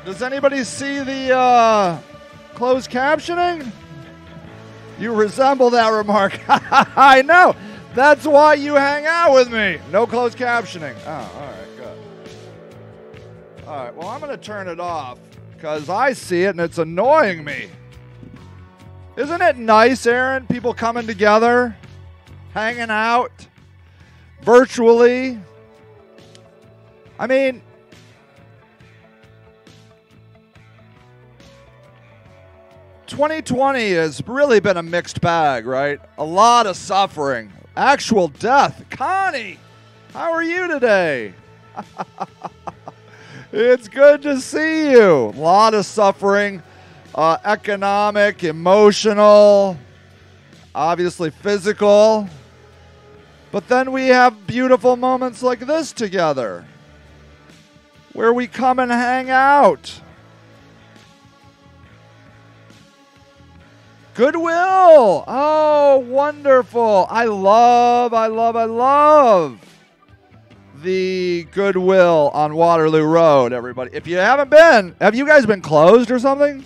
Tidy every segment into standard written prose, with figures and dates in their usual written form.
Does anybody see the closed captioning? You resemble that remark. I know. That's why you hang out with me. No closed captioning. Oh, all right, good. All right, well, I'm going to turn it off because I see it and it's annoying me. Isn't it nice, Aaron? People coming together, hanging out, virtually. I mean, '2020 has really been a mixed bag, right? A lot of suffering, actual death. Connie, how are you today? It's good to see you. A lot of suffering, economic, emotional, obviously physical. But then we have beautiful moments like this together, where we come and hang out. Goodwill. Oh, wonderful. I love the Goodwill on Waterloo Road, everybody. If you haven't been, have you guys been closed or something?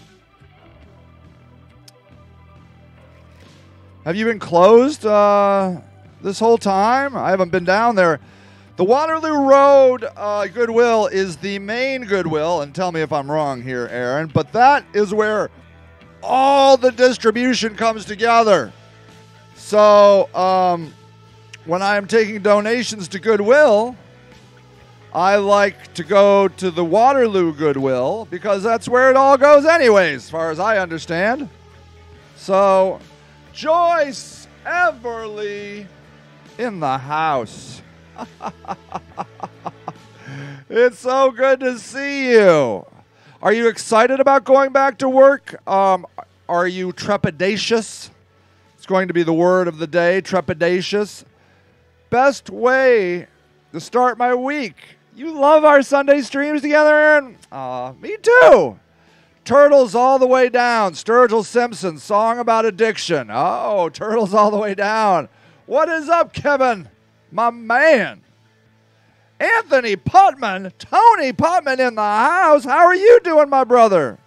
Have you been closed this whole time? I haven't been down there. The Waterloo Road Goodwill is the main Goodwill, and tell me if I'm wrong here, Aaron, but that is where all the distribution comes together. So when I am taking donations to Goodwill, I like to go to the Waterloo Goodwill because that's where it all goes anyways, as far as I understand. So, Joyce Everly in the house. It's so good to see you. Are you excited about going back to work? Are you trepidatious? It's going to be the word of the day, trepidatious. Best way to start my week. You love our Sunday streams together, Aaron? Me too. Turtles All the Way Down. Sturgill Simpson, song about addiction. Oh, Turtles All the Way Down. What is up, Kevin? My man. Anthony Putman, Tony Putman in the house. How are you doing, my brother?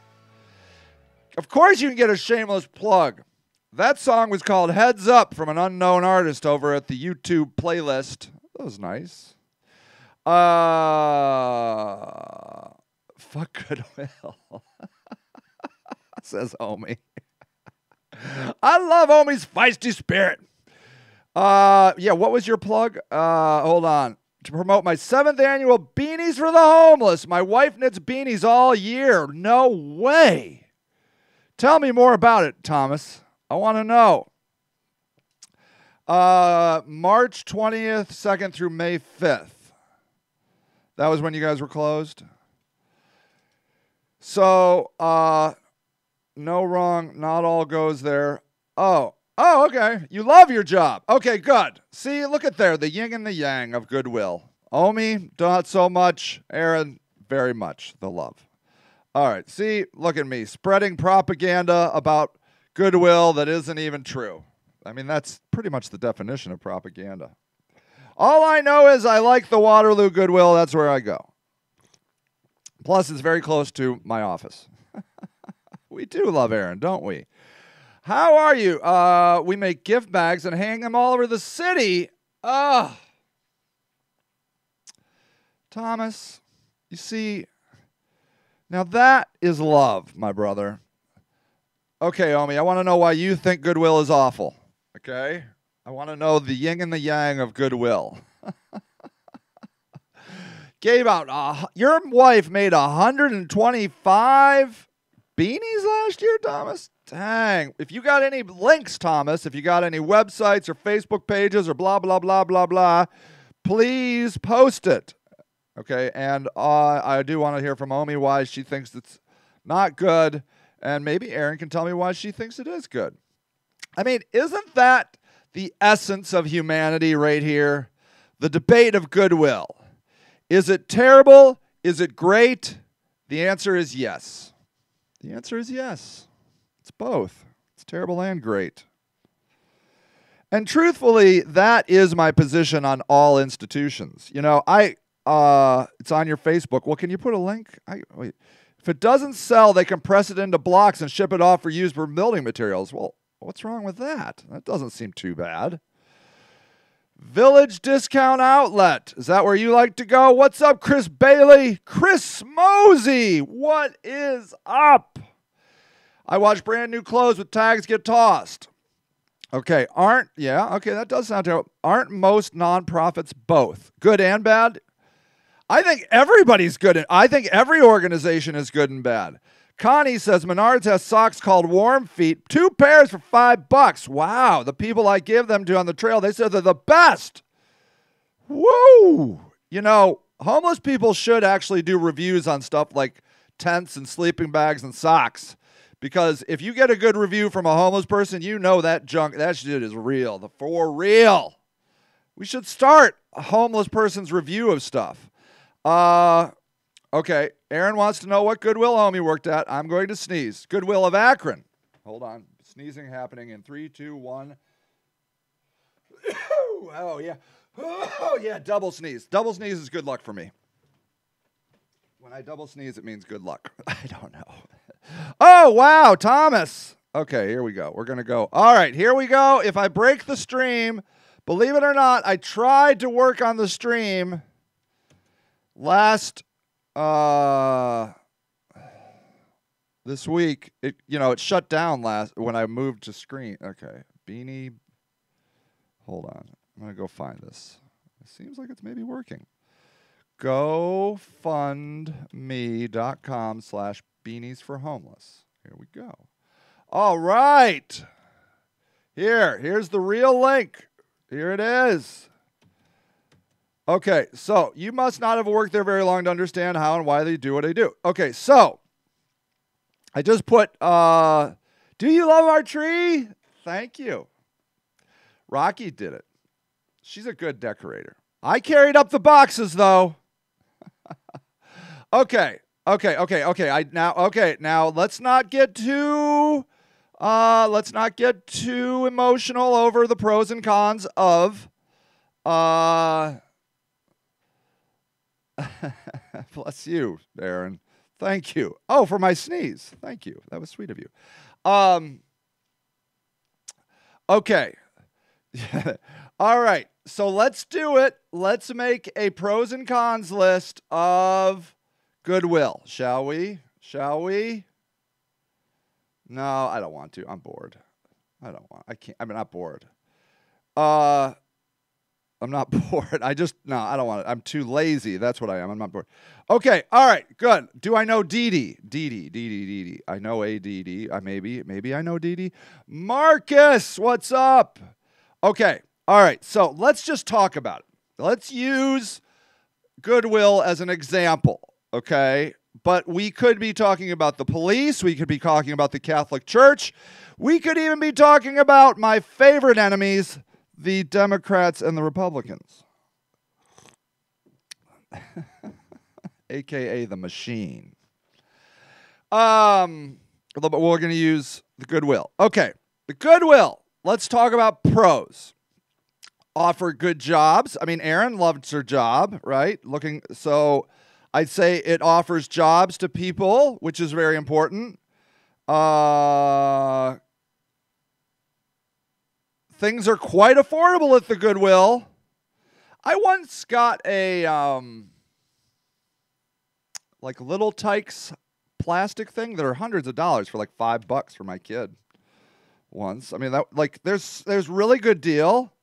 Of course you can get a shameless plug. That song was called Heads Up from an unknown artist over at the YouTube playlist. That was nice. Fuck Goodwill, says Omi. I love Omi's feisty spirit. Yeah, what was your plug? Hold on. To promote my 7th annual Beanies for the Homeless. My wife knits beanies all year. No way. Tell me more about it, Thomas. I want to know. March 20th, 2nd through May 5th. That was when you guys were closed? So, no wrong, not all goes there. Oh, okay. You love your job. Okay, good. See, look at there, the yin and the yang of Goodwill. Omi, not so much. Aaron, very much the love. All right, see, look at me, spreading propaganda about Goodwill that isn't even true. I mean, that's pretty much the definition of propaganda. All I know is I like the Waterloo Goodwill. That's where I go. Plus, it's very close to my office. We do love Aaron, don't we? How are you? We make gift bags and hang them all over the city. Thomas, you see, now that is love, my brother. Okay, Omi, I want to know why you think Goodwill is awful. Okay? I want to know the yin and the yang of Goodwill. Gave out, your wife made 125 beanies last year, Thomas? Dang. If you got any links, Thomas, if you got any websites or Facebook pages or blah, blah, blah, blah, blah, please post it. Okay, and I do want to hear from Omi why she thinks it's not good, and maybe Aaron can tell me why she thinks it is good. I mean, isn't that the essence of humanity right here? The debate of Goodwill. Is it terrible? Is it great? The answer is yes. The answer is yes. It's both. It's terrible and great. And truthfully, that is my position on all institutions. You know, it's on your Facebook. Well, can you put a link? If it doesn't sell, they compress it into blocks and ship it off for use for building materials. Well, what's wrong with that? That doesn't seem too bad. Village Discount Outlet. Is that where you like to go? What's up, Chris Bailey? Chris Mosey. What is up? I watch brand new clothes with tags get tossed. Okay, that does sound terrible. Aren't most nonprofits both good and bad? I think everybody's good. I think every organization is good and bad. Connie says Menards has socks called Warm Feet, 2 pairs for $5. Wow, the people I give them to on the trail, they said they're the best. Woo! You know, homeless people should actually do reviews on stuff like tents and sleeping bags and socks. Because if you get a good review from a homeless person, you know that junk, that shit is real. For real. We should start a homeless person's review of stuff. Okay. Aaron wants to know what Goodwill home he worked at. I'm going to sneeze. Goodwill of Akron. Hold on. Sneezing happening in 3, 2, 1. Oh, yeah. Oh, yeah. Double sneeze. Double sneeze is good luck for me. When I double sneeze, it means good luck. I don't know. Oh, wow. Thomas. Okay, here we go. We're going to go. All right, here we go. If I break the stream, believe it or not, I tried to work on the stream this week. It shut down when I moved to screen. Okay, Beanie. Hold on. I'm going to go find this. It seems like it's maybe working. GoFundMe.com/beanies for homeless. Here we go. All right. Here's the real link. Here it is. Okay, so you must not have worked there very long to understand how and why they do what they do. Okay, so I just put, do you love our tree? Thank you. Rocky did it. She's a good decorator. I carried up the boxes, though. Okay. Now let's not get too emotional over the pros and cons of bless you, Aaron. Thank you. Oh, for my sneeze. Thank you. That was sweet of you. Okay. All right. So let's do it. Let's make a pros and cons list of Goodwill, shall we? No, I don't want to. I'm bored. I'm not bored. I'm not bored. I don't want it. I'm too lazy. That's what I am. I'm not bored. Okay. All right. Good. Do I know Dee Dee? Dee. I know a Dee Dee. Maybe I know Dee Dee. Marcus, what's up? Okay. All right. So let's just talk about it. Let's use Goodwill as an example. Okay. But we could be talking about the police. We could be talking about the Catholic Church. We could even be talking about my favorite enemies, the Democrats and the Republicans, a.k.a. the machine. But we're going to use the Goodwill. Okay, the Goodwill. Let's talk about pros. Offer good jobs. I mean, Erin loved her job, right? So I'd say it offers jobs to people, which is very important. Things are quite affordable at the Goodwill. I once got a Little Tikes plastic thing that are hundreds of dollars for like $5 for my kid. Once, I mean there's really good deal.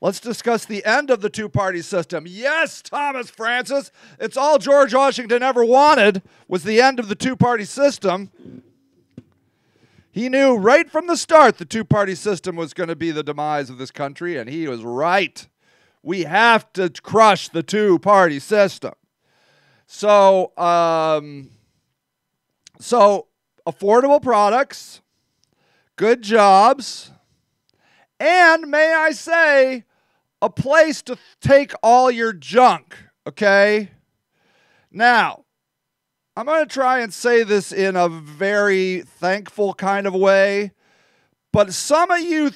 Let's discuss the end of the two-party system. Yes, Thomas Francis, it's all George Washington ever wanted was the end of the two-party system. He knew right from the start the two-party system was going to be the demise of this country, and he was right. We have to crush the two-party system. So affordable products, good jobs, and may I say, a place to take all your junk, okay? Now, I'm going to try and say this in a very thankful kind of way, but some of you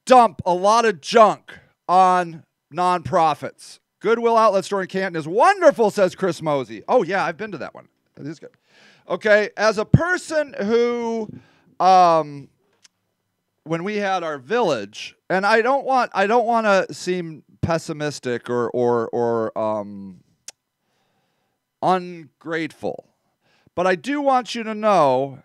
dump a lot of junk on nonprofits. Goodwill Outlet Store in Canton is wonderful, says Chris Mosey. Oh, yeah, I've been to that one. This is good. Okay, as a person who, when we had our village, and I don't want to seem pessimistic or ungrateful, but I do want you to know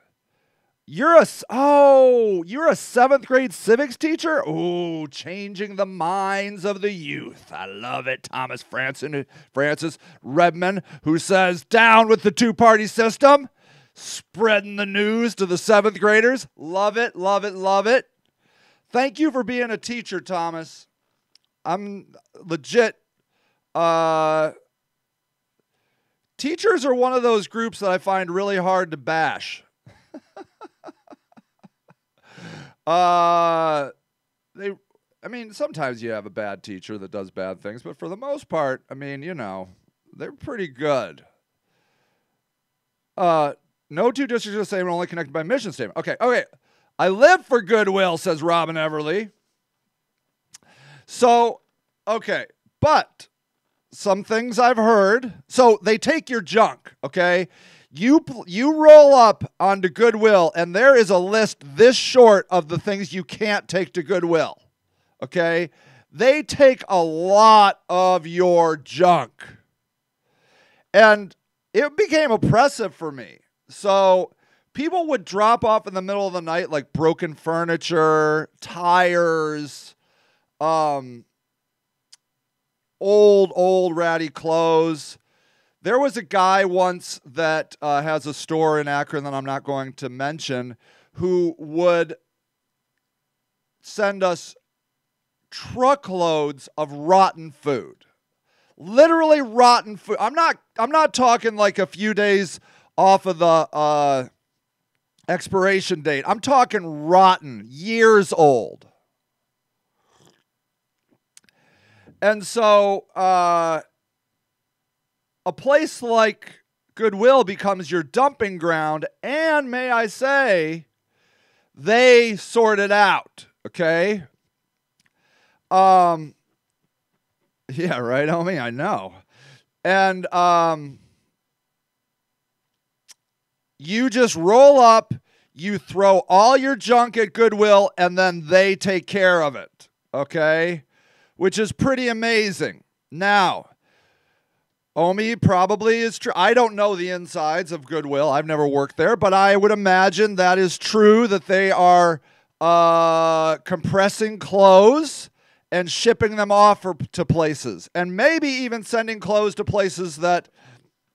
you're a 7th grade civics teacher. Oh, changing the minds of the youth. I love it. Thomas Francis Redmond, who says down with the two-party system, spreading the news to the 7th graders. Love it, love it, love it. Thank you for being a teacher, Thomas. I'm legit. Teachers are one of those groups that I find really hard to bash. Sometimes you have a bad teacher that does bad things, but for the most part, they're pretty good. No two districts are the same, are only connected by mission statement. Okay. I live for goodwill, says Robin Everly. So, okay, but some things I've heard. So they take your junk, okay? You roll up onto Goodwill, and there is a list this short of the things you can't take to Goodwill, okay? They take a lot of your junk. And it became oppressive for me. So people would drop off in the middle of the night like broken furniture, tires, old ratty clothes. There was a guy once that has a store in Akron that I'm not going to mention who would send us truckloads of rotten food. Literally rotten food. I'm not talking like a few days off of the expiration date. I'm talking rotten, years old. And so a place like Goodwill becomes your dumping ground, and may I say, they sort it out, okay? Yeah, right, homie, I know. And you just roll up, you throw all your junk at Goodwill, and then they take care of it, okay? Which is pretty amazing. Now, Omi probably is true. I don't know the insides of Goodwill. I've never worked there, but I would imagine that is true, that they are compressing clothes and shipping them off to places, and maybe even sending clothes to places that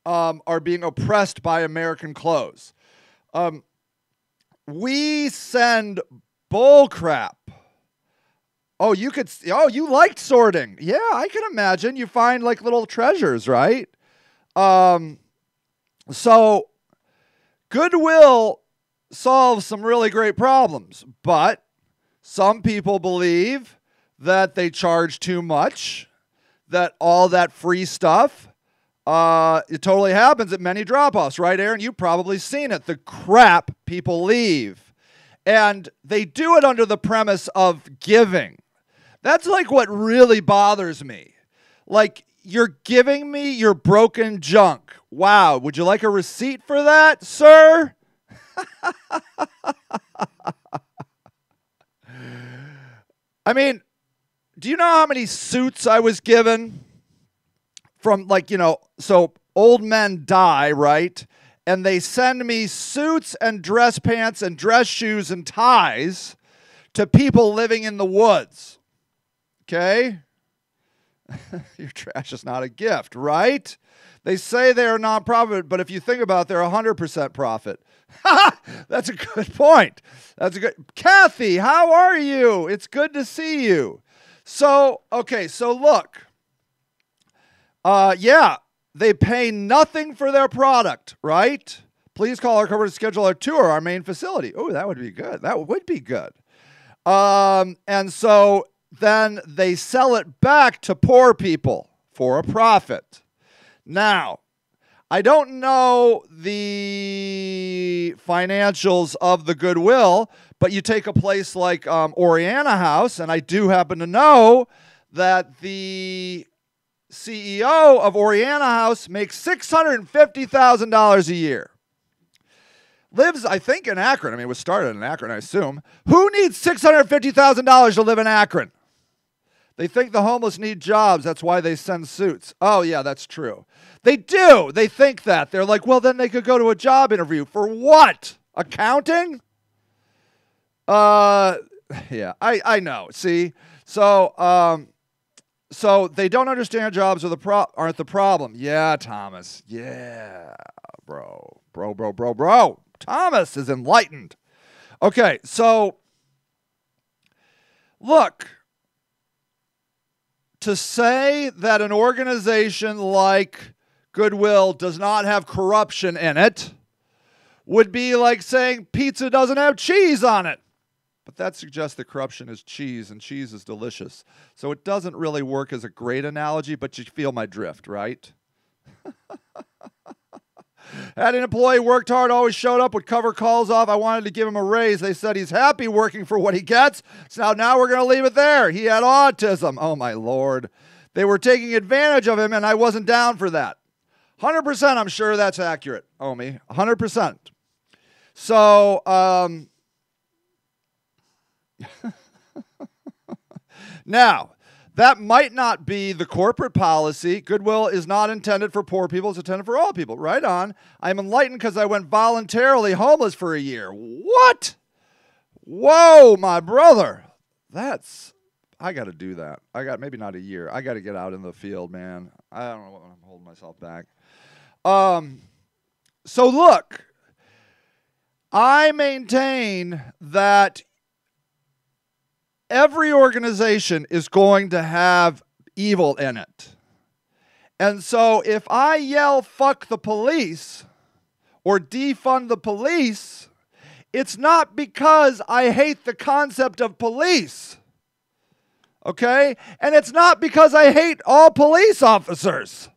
are being oppressed by American clothes. We send bull crap. Oh, you liked sorting. Yeah, I can imagine. You find like little treasures, right? So Goodwill solves some really great problems, but some people believe that they charge too much, that all that free stuff, it totally happens at many drop-offs, right, Aaron? You've probably seen it, the crap people leave. And they do it under the premise of giving. That's like what really bothers me. Like, you're giving me your broken junk. Wow, would you like a receipt for that, sir? I mean, do you know how many suits I was given from, so old men die, right? And they send me suits and dress pants and dress shoes and ties to people living in the woods. Okay? Your trash is not a gift, right? They say they're nonprofit, but if you think about it, they're 100% profit. That's a good point. Kathy, how are you? It's good to see you. So look. Yeah, they pay nothing for their product, right? Please call our company to schedule a tour, our main facility. Oh, that would be good. That would be good. And so then they sell it back to poor people for a profit. Now, I don't know the financials of the Goodwill, but you take a place like Oriana House, and I do happen to know that the CEO of Oriana House, makes $650,000 a year. Lives, I think, in Akron. I mean, it was started in Akron, I assume. Who needs $650,000 to live in Akron? They think the homeless need jobs. That's why they send suits. Oh, yeah, that's true. They do. They think that. They're like, well, then they could go to a job interview. For what? Accounting? Yeah, I know. See? So they don't understand jobs aren't the problem. Yeah, Thomas. Yeah, bro. Thomas is enlightened. Okay, so look, to say that an organization like Goodwill does not have corruption in it would be like saying pizza doesn't have cheese on it. But that suggests that corruption is cheese, and cheese is delicious. So it doesn't really work as a great analogy, but you feel my drift, right? Had an employee worked hard, always showed up, would cover calls off. I wanted to give him a raise. They said he's happy working for what he gets. So now we're going to leave it there. He had autism. Oh, my Lord. They were taking advantage of him, and I wasn't down for that. 100% I'm sure that's accurate, Omi. 100%. So, now, that might not be the corporate policy. Goodwill is not intended for poor people. It's intended for all people. Right on. I'm enlightened because I went voluntarily homeless for a year. What? Whoa, my brother. I got to do that. Maybe not a year. I got to get out in the field, man. I don't know what I'm holding myself back. So look, I maintain that every organization is going to have evil in it. And so if I yell, fuck the police, or defund the police, it's not because I hate the concept of police. Okay? And it's not because I hate all police officers.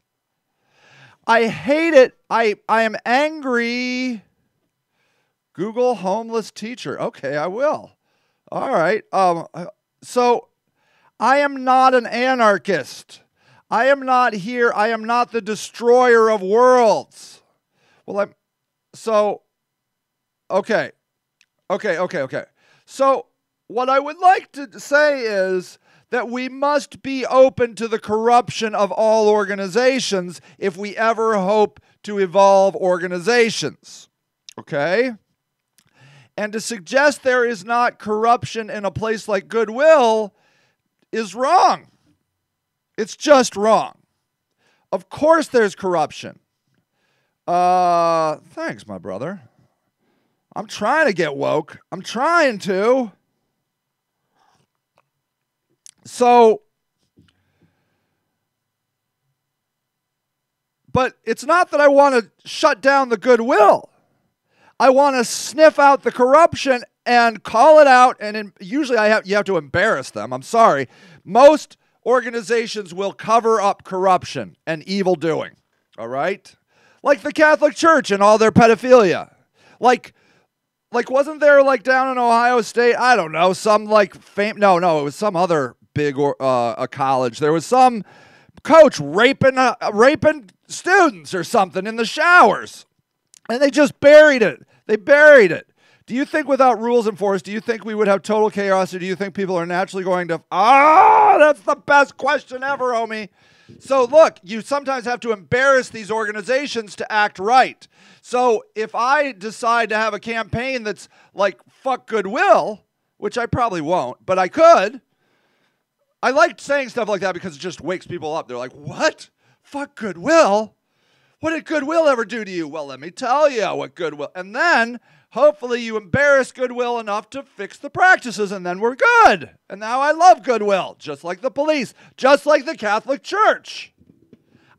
I hate it. I am angry. Google homeless teacher. Okay, I will. All right. So I am not an anarchist. I am not here. I am not the destroyer of worlds. Well, okay. So what I would like to say is that we must be open to the corruption of all organizations if we ever hope to evolve organizations. Okay? And to suggest there is not corruption in a place like Goodwill is wrong. It's just wrong. Of course there's corruption. Thanks, my brother. I'm trying to get woke. I'm trying to. So, but it's not that I want to shut down the Goodwill. I want to sniff out the corruption and call it out, and usually you have to embarrass them. I'm sorry. Most organizations will cover up corruption and evil doing, all right? Like the Catholic Church and all their pedophilia. Like wasn't there like down in Ohio State, I don't know, some like no, it was some other big a college. There was some coach raping students or something in the showers. And they just buried it. They buried it. Do you think without rules enforced, do you think we would have total chaos, or do you think people are naturally going to... that's the best question ever, Omi. So look, you sometimes have to embarrass these organizations to act right. So if I decide to have a campaign that's like, fuck Goodwill, which I probably won't, but I could. I like saying stuff like that because it just wakes people up. They're like, what? Fuck Goodwill? What did Goodwill ever do to you? Well, let me tell you what Goodwill... And then, hopefully, you embarrass Goodwill enough to fix the practices, and then we're good. And now I love Goodwill, just like the police, just like the Catholic Church.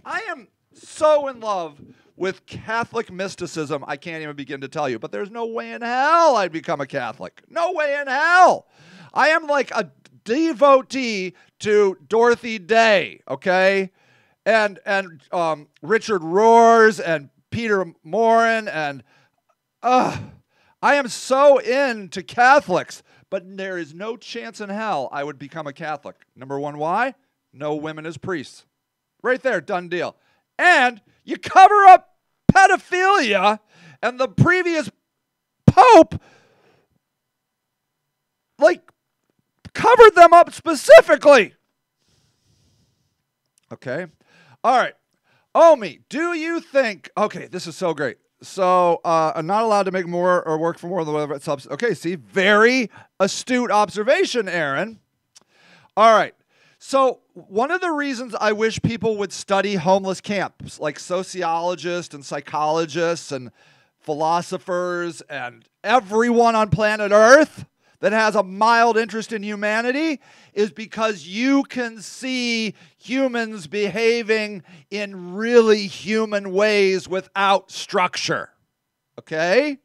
I am so in love with Catholic mysticism, I can't even begin to tell you. But there's no way in hell I'd become a Catholic. No way in hell. I am like a devotee to Dorothy Day, okay? And Richard Roars and Peter Morin and I am so into Catholics, but there is no chance in hell I would become a Catholic. Number one, why? No women as priests. Right there, done deal. And you cover up pedophilia, and the previous pope, like, covered them up specifically. Okay. All right. Omi, do you think, okay, this is so great. So I'm not allowed to make more or work for more than whatever it's substance. Okay, see, very astute observation, Aaron. All right. So one of the reasons I wish people would study homeless camps, like sociologists and psychologists and philosophers and everyone on planet Earth that has a mild interest in humanity, is because you can see humans behaving in really human ways without structure. Okay?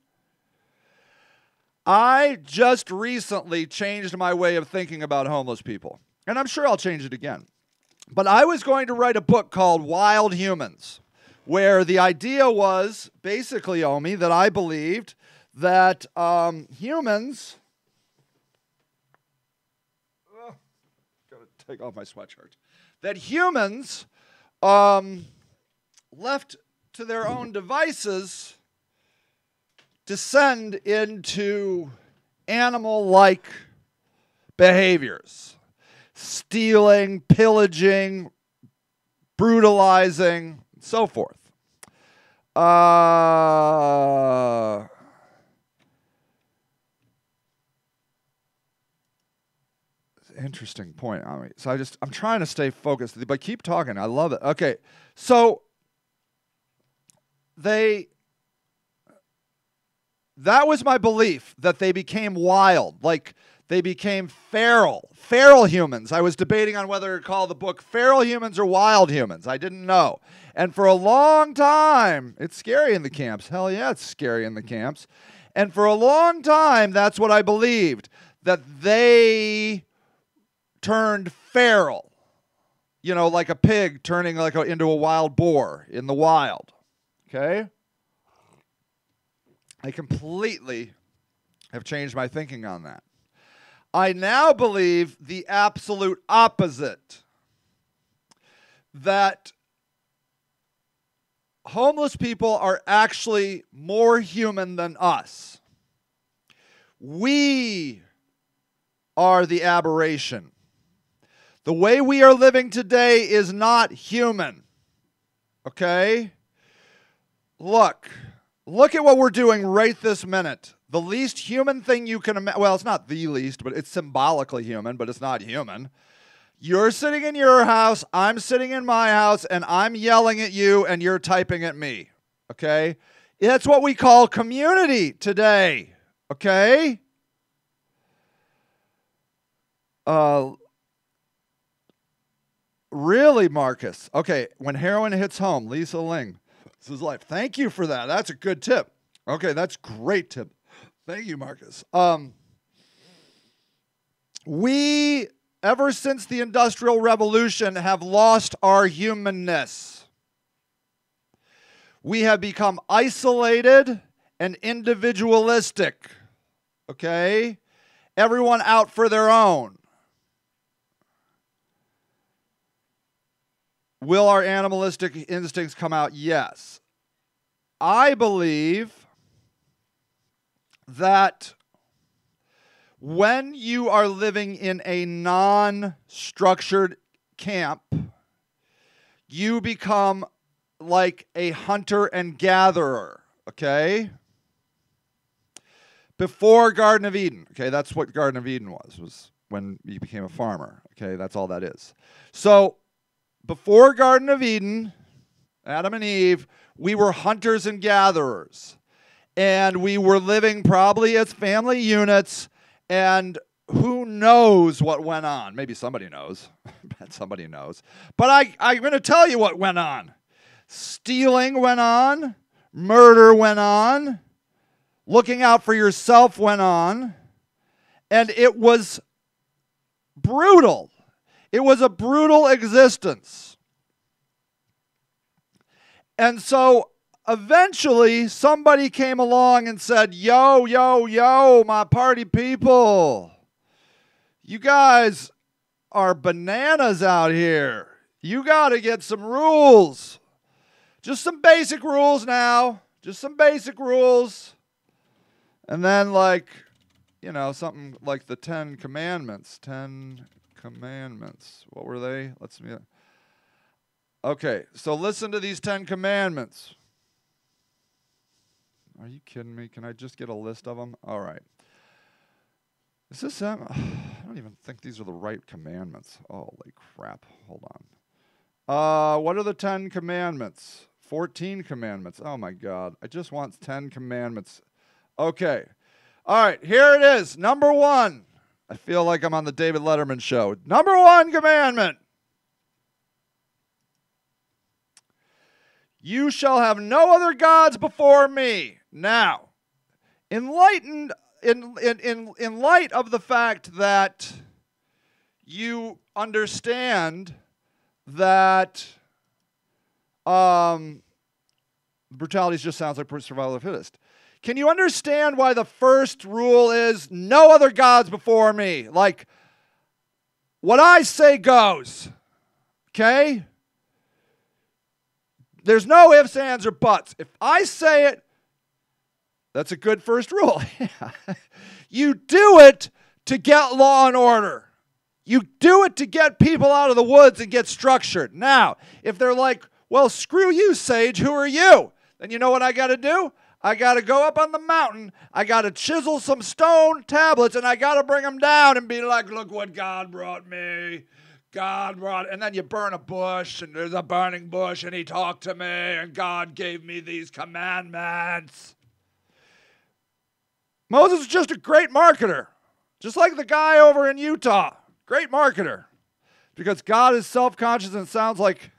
I just recently changed my way of thinking about homeless people, and I'm sure I'll change it again. But I was going to write a book called Wild Humans, where the idea was basically, Omi, that I believed that humans... Take off my sweatshirt. That humans, left to their own devices, descend into animal-like behaviors. Stealing, pillaging, brutalizing, so forth. Interesting point. So I'm trying to stay focused, but keep talking. I love it. Okay. So that was my belief, that they became wild, like they became feral humans. I was debating on whether to call the book Feral Humans or Wild Humans. I didn't know. And for a long time, it's scary in the camps. Hell yeah, it's scary in the camps. And for a long time, that's what I believed, that they turned feral, like a pig turning into a wild boar in the wild. Okay? I completely have changed my thinking on that. I now believe the absolute opposite, that homeless people are actually more human than us. We are the aberration. The way we are living today is not human. Okay? Look at what we're doing right this minute. The least human thing you can imagine. Well, it's not the least, but it's symbolically human, but it's not human. You're sitting in your house, I'm sitting in my house, and I'm yelling at you, and you're typing at me. Okay? That's what we call community today. Okay? Really, Marcus? Okay, when heroin hits home, Lisa Ling. This is life. Thank you for that. That's a good tip. Okay, that's a great tip. Thank you, Marcus. We, ever since the Industrial Revolution, have lost our humanness. We have become isolated and individualistic. Okay? Everyone out for their own. Will our animalistic instincts come out? Yes. I believe that when you are living in a non-structured camp, you become like a hunter and gatherer, okay? Before Garden of Eden, okay, that's what Garden of Eden was when you became a farmer, okay? That's all that is. So, before Garden of Eden, Adam and Eve, we were hunters and gatherers. And we were living probably as family units, and who knows what went on. Maybe somebody knows. I bet somebody knows. But I'm going to tell you what went on. Stealing went on. Murder went on. Looking out for yourself went on. And it was brutal. It was a brutal existence. And so eventually somebody came along and said, yo, yo, yo, my party people, you guys are bananas out here. You got to get some rules. Just some basic rules now. Just some basic rules. And then, like, you know, something like the 10 Commandments. 10 Commandments. What were they? Let's see. Okay, so listen to these 10 Commandments. Are you kidding me? Can I just get a list of them? All right. Is this them? I don't even think these are the right commandments. Holy crap. Hold on. What are the 10 commandments? 14 commandments. Oh, my God. I just want 10 commandments. Okay. All right. Here it is. Number 1. I feel like I'm on the David Letterman show. Number 1 commandment. You shall have no other gods before me. Now, in light of the fact that you understand that brutality just sounds like survival of the fittest. Can you understand why the first rule is no other gods before me? Like, what I say goes. Okay? There's no ifs, ands, or buts. If I say it, that's a good first rule. You do it to get law and order. You do it to get people out of the woods and get structured. Now, if they're like, well, screw you, Sage, who are you? Then you know what I got to do? I got to go up on the mountain. I got to chisel some stone tablets, and I got to bring them down and be like, look what God brought me. God brought, and then you burn a bush, and there's a burning bush, and he talked to me, and God gave me these commandments. Moses is just a great marketer, just like the guy over in Utah. Great marketer, because God is self-conscious and sounds like,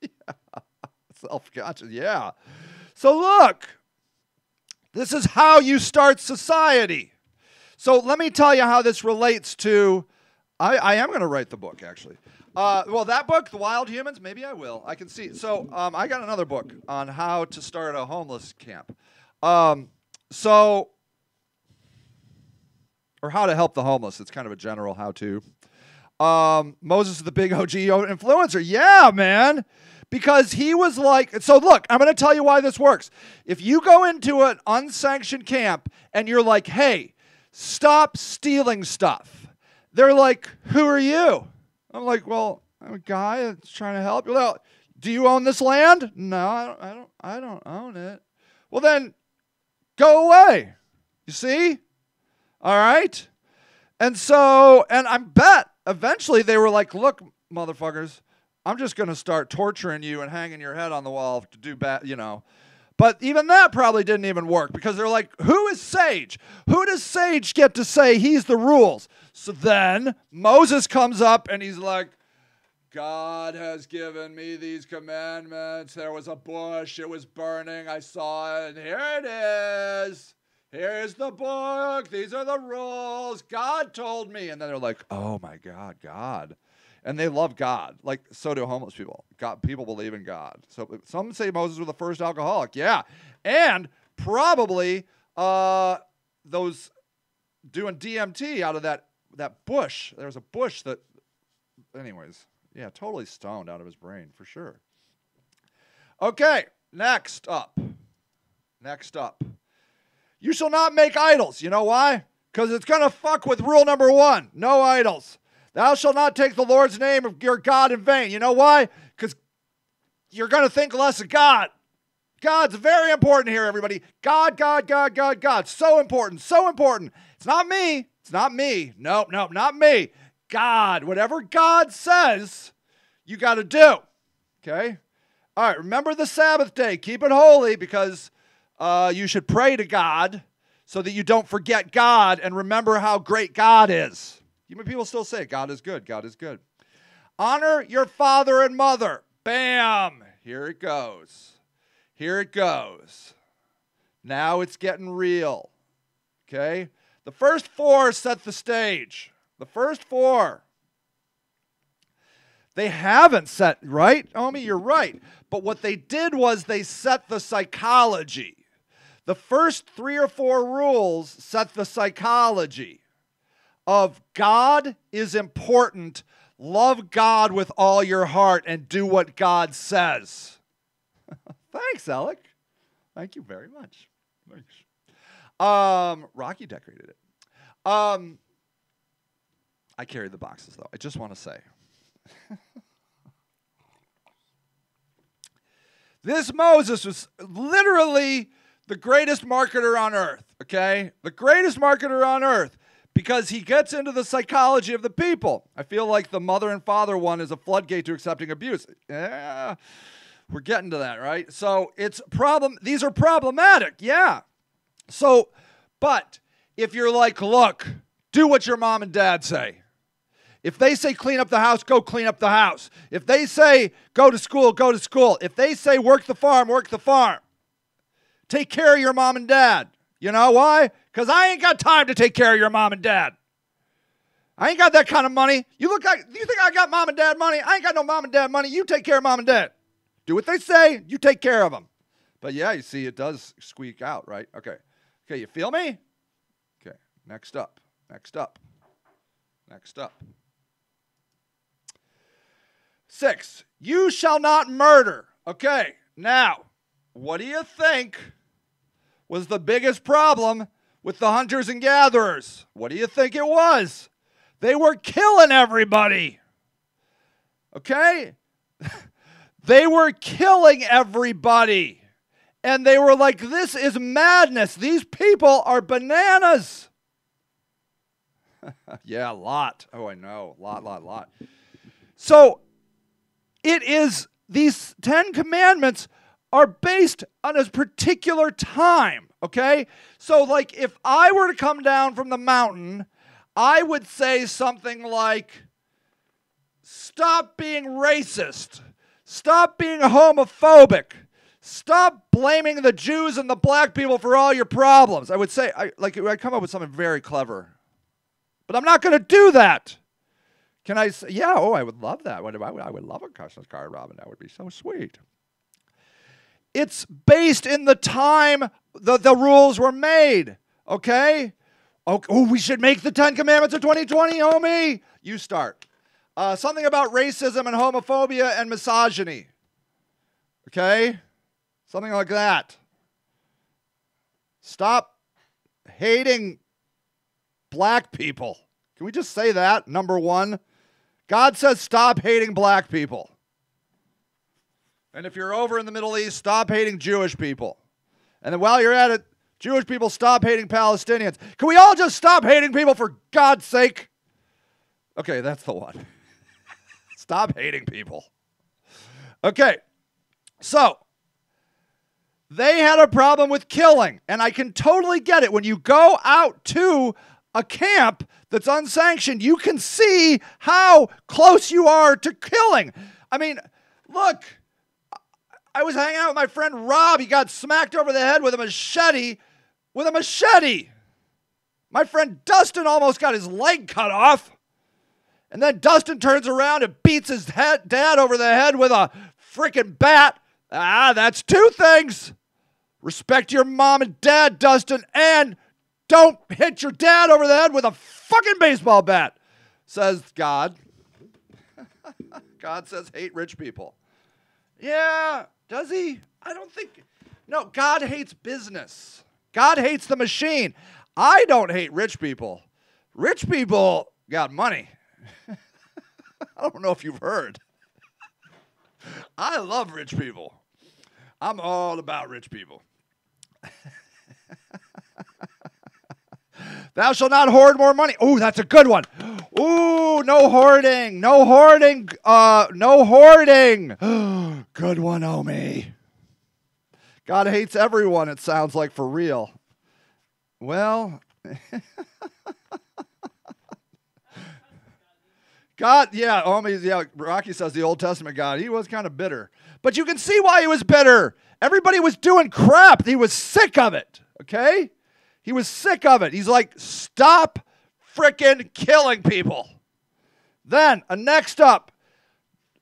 yeah, self-conscious, yeah. So look, this is how you start society. So let me tell you how this relates to, I am going to write the book, actually. Well, that book, The Wild Humans, maybe I will. I can see. So I got another book on how to start a homeless camp. Or how to help the homeless. It's kind of a general how-to. Moses is the big OG influencer. Yeah, man. Because he was like, so look, I'm going to tell you why this works. If you go into an unsanctioned camp and you're like, hey, stop stealing stuff. They're like, who are you? I'm like, well, I'm a guy that's trying to help. Well, do you own this land? No, I don't own it. Well, then go away. You see? All right? And so, and I bet eventually they were like, look, motherfuckers, I'm just going to start torturing you and hanging your head on the wall to do bad, you know. But even that probably didn't even work because they're like, who is Sage? Who does Sage get to say he's the rules? So then Moses comes up and he's like, God has given me these commandments. There was a bush. It was burning. I saw it. And here it is. Here's the book. These are the rules. God told me. And then they're like, oh, my God, God. And they love God. Like, so do homeless people. God, people believe in God. So some say Moses was the first alcoholic. Yeah. And probably those doing DMT out of that bush. There was a bush that, anyways, yeah, totally stoned out of his brain for sure. Okay, next up. You shall not make idols. You know why? Because it's going to fuck with rule number 1. No idols. Thou shalt not take the Lord's name of your God in vain. You know why? Because you're going to think less of God. God's very important here, everybody. God. So important, so important. It's not me. Nope, not me. God. Whatever God says, you got to do. Okay? All right, remember the Sabbath day. Keep it holy because you should pray to God so that you don't forget God and remember how great God is. People still say, God is good, God is good. Honor your father and mother. Bam! Here it goes. Now it's getting real. Okay? The first 4 set the stage. The first 4. They haven't set, right? Omi, you're right. But what they did was they set the psychology. The first 3 or 4 rules set the psychology of God is important Love God with all your heart and do what God says. Thanks, Alec. Thank you very much. Thanks. Rocky decorated it. I carried the boxes, though. I just want to say. This Moses was literally the greatest marketer on earth, okay? The greatest marketer on earth, because he gets into the psychology of the people. I feel like the mother and father one is a floodgate to accepting abuse. Yeah, we're getting to that, right? So these are problematic, yeah. So, but if you're like, look, do what your mom and dad say. If they say clean up the house, go clean up the house. If they say go to school, go to school. If they say work the farm, work the farm. Take care of your mom and dad. You know why? Because I ain't got time to take care of your mom and dad. I ain't got that kind of money. You think I got mom and dad money? I ain't got no mom and dad money. You take care of mom and dad. Do what they say. You take care of them. But yeah, you see, it does squeak out, right? Okay. Okay, you feel me? Okay, next up. Next up. Next up. 6, you shall not murder. Okay, now, what do you think was the biggest problem with the hunters and gatherers? What do you think it was? They were killing everybody. Okay? They were killing everybody. And they were like, this is madness. These people are bananas. Yeah, a lot. Oh, I know. Lot. So, it is, these 10 commandments are based on a particular time, okay? So, like, if I were to come down from the mountain, I would say something like, stop being racist. Stop being homophobic. Stop blaming the Jews and the black people for all your problems. I would say, I'd come up with something very clever. But I'm not going to do that. Can I say, yeah, I would love that. I would love a Christmas card, Robin. That would be so sweet. It's based in the time the rules were made, okay? Oh, we should make the 10 Commandments of 2020, homie. You start. Something about racism and homophobia and misogyny, okay? Something like that. Stop hating black people. Can we just say that, number 1? God says stop hating black people. And if you're over in the Middle East, stop hating Jewish people. And then while you're at it, Jewish people, stop hating Palestinians. Can we all just stop hating people for God's sake? Okay, that's the one. Stop hating people. Okay, so they had a problem with killing, and I can totally get it. When you go out to a camp that's unsanctioned, you can see how close you are to killing. I mean, look, I was hanging out with my friend Rob. He got smacked over the head with a machete. My friend Dustin almost got his leg cut off. And then Dustin turns around and beats his dad over the head with a freaking bat. That's 2 things. Respect your mom and dad, Dustin, and don't hit your dad over the head with a fucking baseball bat, says God. God says hate rich people. Yeah, does he? I don't think. No, God hates business. God hates the machine. I don't hate rich people. Rich people got money. I don't know if you've heard. I love rich people. I'm all about rich people. Thou shalt not hoard more money. Oh, that's a good one. Ooh, no hoarding. No hoarding. No hoarding. Good one, Omi. God hates everyone, it sounds like, for real. Well, God, yeah, Omi, yeah, Rocky says the Old Testament God, he was kind of bitter. But you can see why he was bitter. Everybody was doing crap. He was sick of it, okay? He was sick of it. He's like, stop frickin' killing people. Then, next up,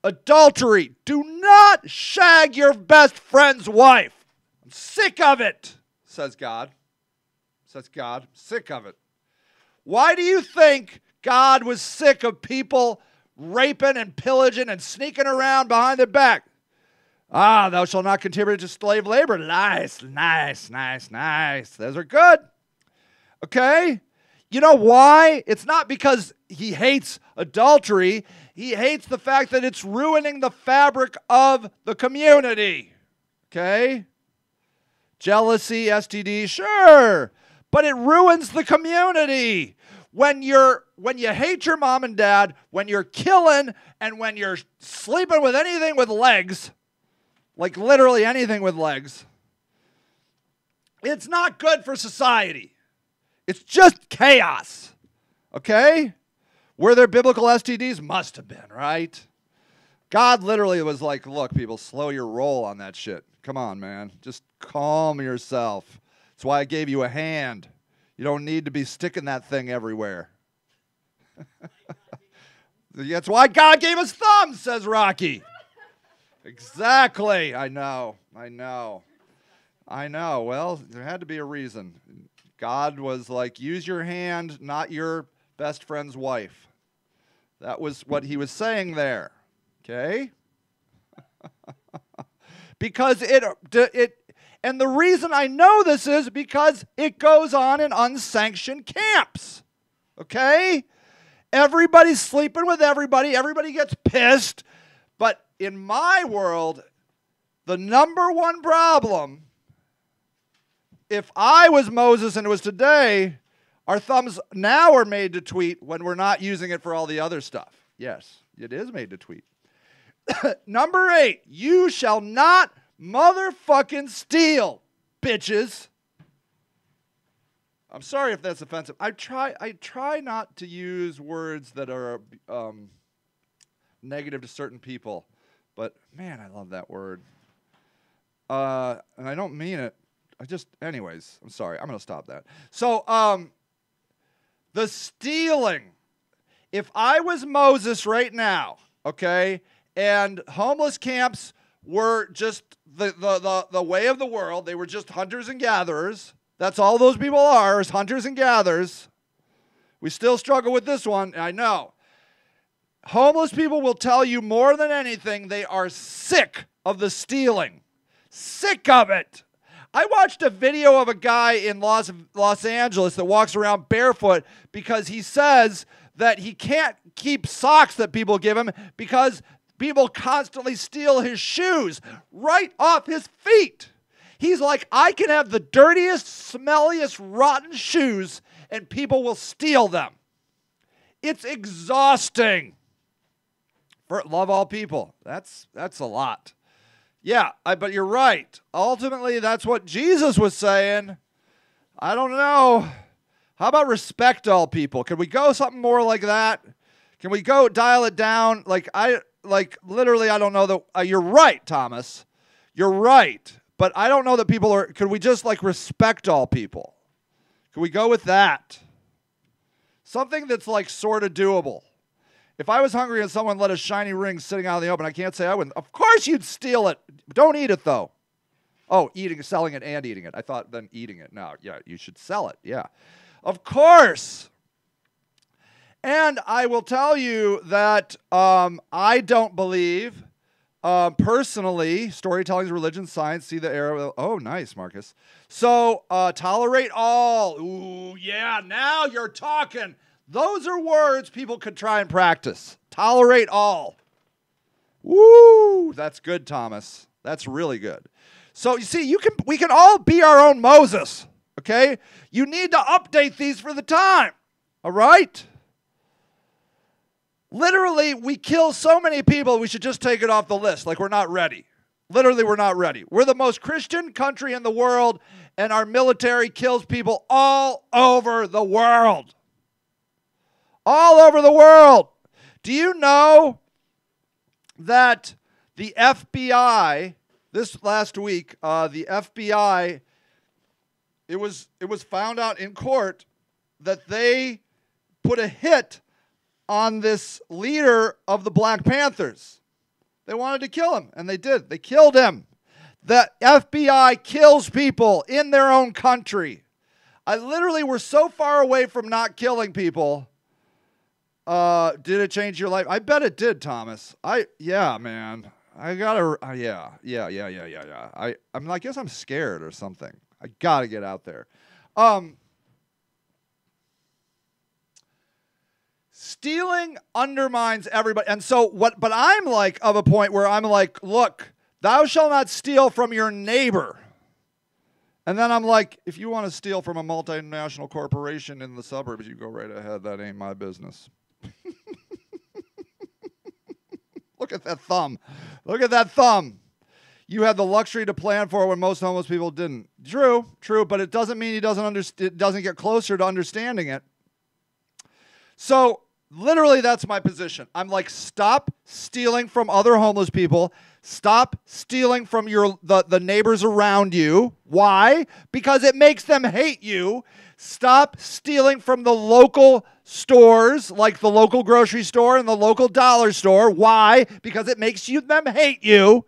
adultery. Do not shag your best friend's wife. I'm sick of it, says God. Says God, sick of it. Why do you think God was sick of people raping and pillaging and sneaking around behind their back. Ah, thou shalt not contribute to slave labor. Nice, nice, nice, nice. Those are good. Okay? You know why? It's not because he hates adultery. He hates the fact that it's ruining the fabric of the community. Okay? Jealousy, STD, sure. But it ruins the community. When you hate your mom and dad, when you're killing, and when you're sleeping with anything with legs, like literally anything with legs, it's not good for society. It's just chaos. Okay? Were there biblical STDs? Must have been, right? God literally was like, look, people, slow your roll on that shit. Come on, man. Just calm yourself. That's why I gave you a hand. You don't need to be sticking that thing everywhere. That's why God gave us thumbs, says Rocky. Exactly. I know. Well, there had to be a reason. God was like, use your hand, not your best friend's wife. That was what he was saying there. Okay? Because and the reason I know this is because it goes on in unsanctioned camps. Okay? Everybody's sleeping with everybody. Everybody gets pissed. But in my world, the number one problem, if I was Moses and it was today, our thumbs now are made to tweet when we're not using it for all the other stuff. Yes, it is made to tweet. Number 8, you shall not motherfucking steal, bitches. I'm sorry if that's offensive. I try not to use words that are negative to certain people, but man, I love that word. And I don't mean it. Anyways, I'm sorry. I'm going to stop that. So, the stealing. If I was Moses right now, okay, and homeless camps were just the way of the world, they were just hunters and gatherers. That's all those people are, is hunters and gatherers. We still struggle with this one, I know. Homeless people will tell you more than anything they are sick of the stealing. Sick of it. I watched a video of a guy in Los Angeles that walks around barefoot because he says that he can't keep socks that people give him because people constantly steal his shoes right off his feet. He's like, I can have the dirtiest, smelliest, rotten shoes and people will steal them. It's exhausting. Love all people. That's a lot. Yeah, but you're right. Ultimately, that's what Jesus was saying. I don't know. How about respect all people? Can we go something more like that? Can we go dial it down? Literally, I don't know that you're right, Thomas. You're right. But I don't know that people are, could we just respect all people? Could we go with that? Something that's sort of doable. If I was hungry and someone let a shiny ring sitting out in the open, I can't say I wouldn't. Of course you'd steal it. Don't eat it, though. Oh, selling it and eating it. I thought then eating it. No, yeah, you should sell it. Yeah. Of course. And I will tell you that I don't believe, personally, storytelling is religion, science, see the arrow. Oh, nice, Marcus. So, tolerate all. Ooh, yeah, now you're talking. Those are words people could try and practice. Tolerate all. Woo! That's good, Thomas. That's really good. So you see, we can all be our own Moses, okay? You need to update these for the time, all right? Literally, we kill so many people, we should just take it off the list, like we're not ready. Literally, we're not ready. We're the most Christian country in the world, and our military kills people all over the world. All over the world. Do you know that the FBI, this last week, the FBI, it was found out in court that they put a hit on this leader of the Black Panthers. They wanted to kill him, and they did. They killed him. The FBI kills people in their own country. We're so far away from not killing people. Did it change your life? I bet it did, Thomas. Yeah, man. I gotta, yeah. I guess I'm scared or something. I gotta get out there. Stealing undermines everybody. And so but I'm like of a point where I'm like, look, thou shalt not steal from your neighbor. And then I'm like, if you want to steal from a multinational corporation in the suburbs, you go right ahead. That ain't my business. Look at that thumb. Look at that thumb. You had the luxury to plan for it when most homeless people didn't. True, but it doesn't mean it doesn't get closer to understanding it. So literally that's my position. I'm like, stop stealing from other homeless people. Stop stealing from the neighbors around you. Why? Because it makes them hate you. Stop stealing from the local stores, like the local grocery store and the local dollar store. Why? Because it makes them hate you.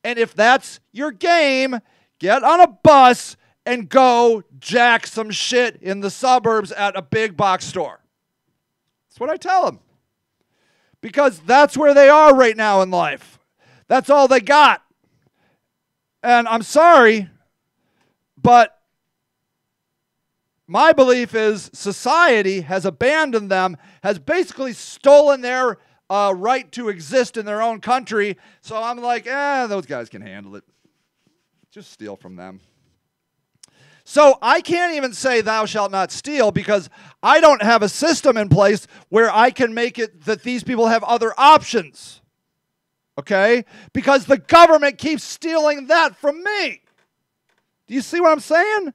And if that's your game, get on a bus and go jack some shit in the suburbs at a big box store. That's what I tell them. Because that's where they are right now in life. That's all they got. And I'm sorry, but my belief is society has abandoned them, has basically stolen their right to exist in their own country. So I'm like, those guys can handle it. Just steal from them. So I can't even say thou shalt not steal because I don't have a system in place where I can make it that these people have other options. Okay? Because the government keeps stealing that from me. Do you see what I'm saying?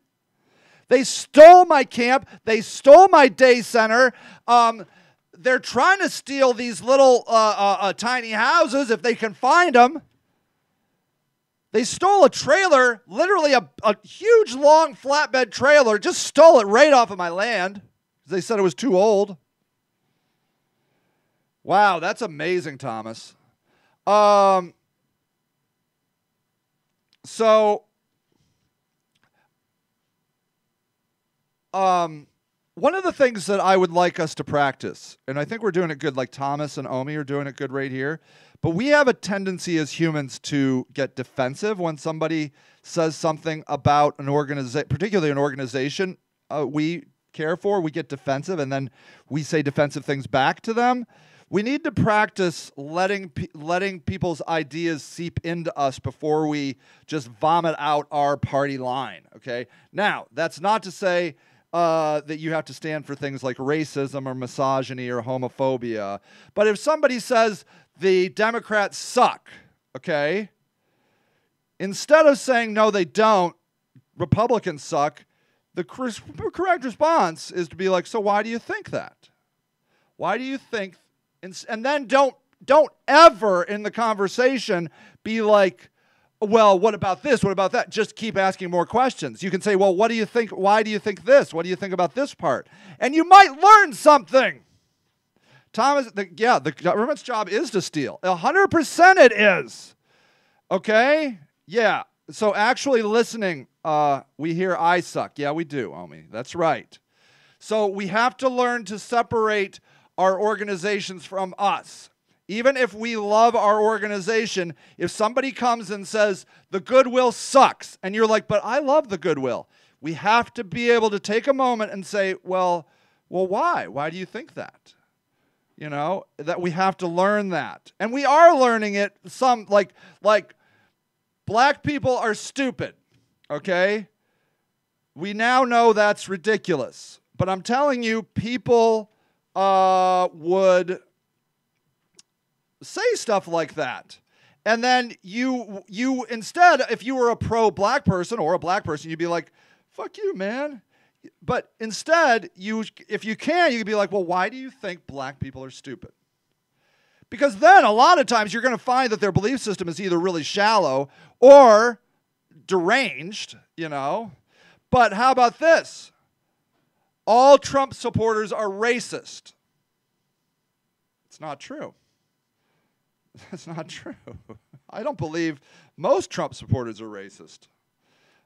They stole my camp. They stole my day center. They're trying to steal these little tiny houses if they can find them. They stole a trailer, literally a huge, long flatbed trailer, just stole it right off of my land. They said it was too old. Wow, that's amazing, Thomas. One of the things that I would like us to practice, and I think we're doing it good, like Thomas and Omi are doing it good right here, but we have a tendency as humans to get defensive when somebody says something about an organization, particularly an organization we care for. We get defensive, and then we say defensive things back to them. We need to practice letting people's ideas seep into us before we just vomit out our party line, okay? Now, that's not to say that you have to stand for things like racism or misogyny or homophobia. But if somebody says the Democrats suck, okay, instead of saying, no, they don't, Republicans suck, the correct response is to be like, so why do you think that? Why do you think... And then don't ever in the conversation be like, well, what about this? What about that? Just keep asking more questions. You can say, well, what do you think? Why do you think this? What do you think about this part? And you might learn something. Thomas, the government's job is to steal. 100% it is. Okay? Yeah. So actually listening, we hear I suck. Yeah, we do, Omi. That's right. So we have to learn to separate our organizations from us. Even if we love our organization, if somebody comes and says, the Goodwill sucks, and you're like, but I love the Goodwill, we have to be able to take a moment and say, well, why? Why do you think that? You know, that we have to learn that. And we are learning it. Some, like black people are stupid, okay? We now know that's ridiculous. But I'm telling you, people would say stuff like that. And then you instead, if you were a pro-black person or a black person, you'd be like, fuck you, man. But instead, if you can, you could be like, well, why do you think black people are stupid? Because then a lot of times you're going to find that their belief system is either really shallow or deranged, you know. But how about this? All Trump supporters are racist. It's not true. That's not true. I don't believe most Trump supporters are racist.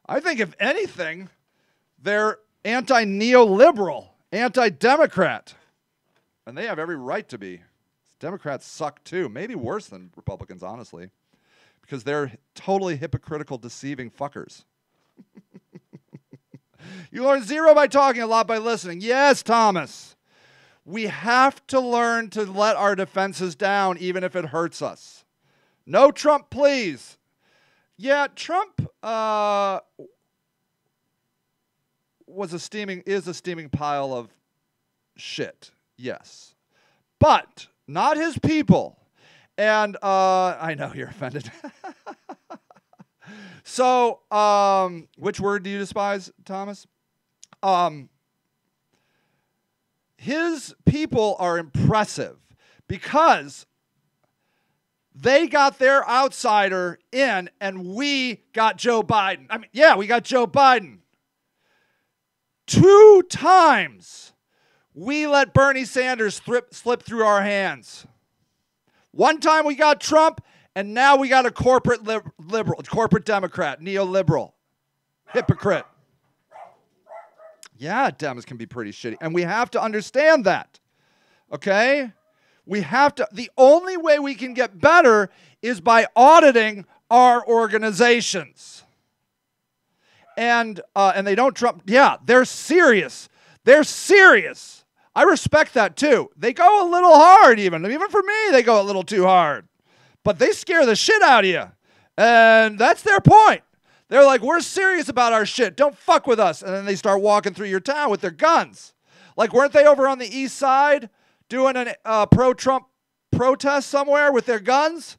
I think, if anything, they're anti-neoliberal, anti-democrat. And they have every right to be. Democrats suck too, maybe worse than Republicans, honestly, because they're totally hypocritical, deceiving fuckers. You learn zero by talking, a lot by listening. Yes, Thomas. We have to learn to let our defenses down, even if it hurts us. No Trump, please. Yeah, Trump is a steaming pile of shit. Yes. But not his people. And I know you're offended. So, which word do you despise, Thomas? His people are impressive because they got their outsider in and we got Joe Biden. I mean, yeah, we got Joe Biden. 2 times we let Bernie Sanders slip through our hands. One time we got Trump, and now we got a corporate liberal, corporate Democrat, neoliberal, hypocrite. Yeah, Dems can be pretty shitty, and we have to understand that, okay? We have to. The only way we can get better is by auditing our organizations. And they don't Trump. Yeah, they're serious. They're serious. I respect that too. They go a little hard even. Even for me, they go a little too hard. But they scare the shit out of you. And that's their point. They're like, we're serious about our shit. Don't fuck with us. And then they start walking through your town with their guns. Like, weren't they over on the east side doing a pro-Trump protest somewhere with their guns?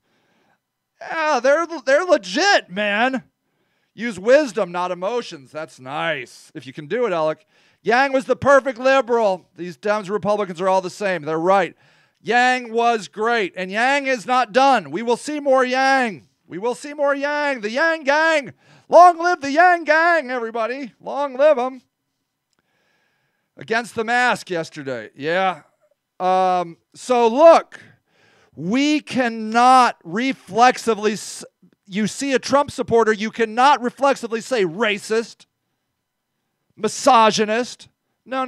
Yeah, they're legit, man. Use wisdom, not emotions. That's nice. If you can do it, Alec. Yang was the perfect liberal. These Dems and Republicans are all the same. They're right. Yang was great, and Yang is not done. We will see more Yang. We will see more Yang. The Yang gang. Long live the Yang gang, everybody. Long live them. Against the mask yesterday. Yeah. So look, we cannot reflexively, you see a Trump supporter, you cannot reflexively say racist, misogynist. No.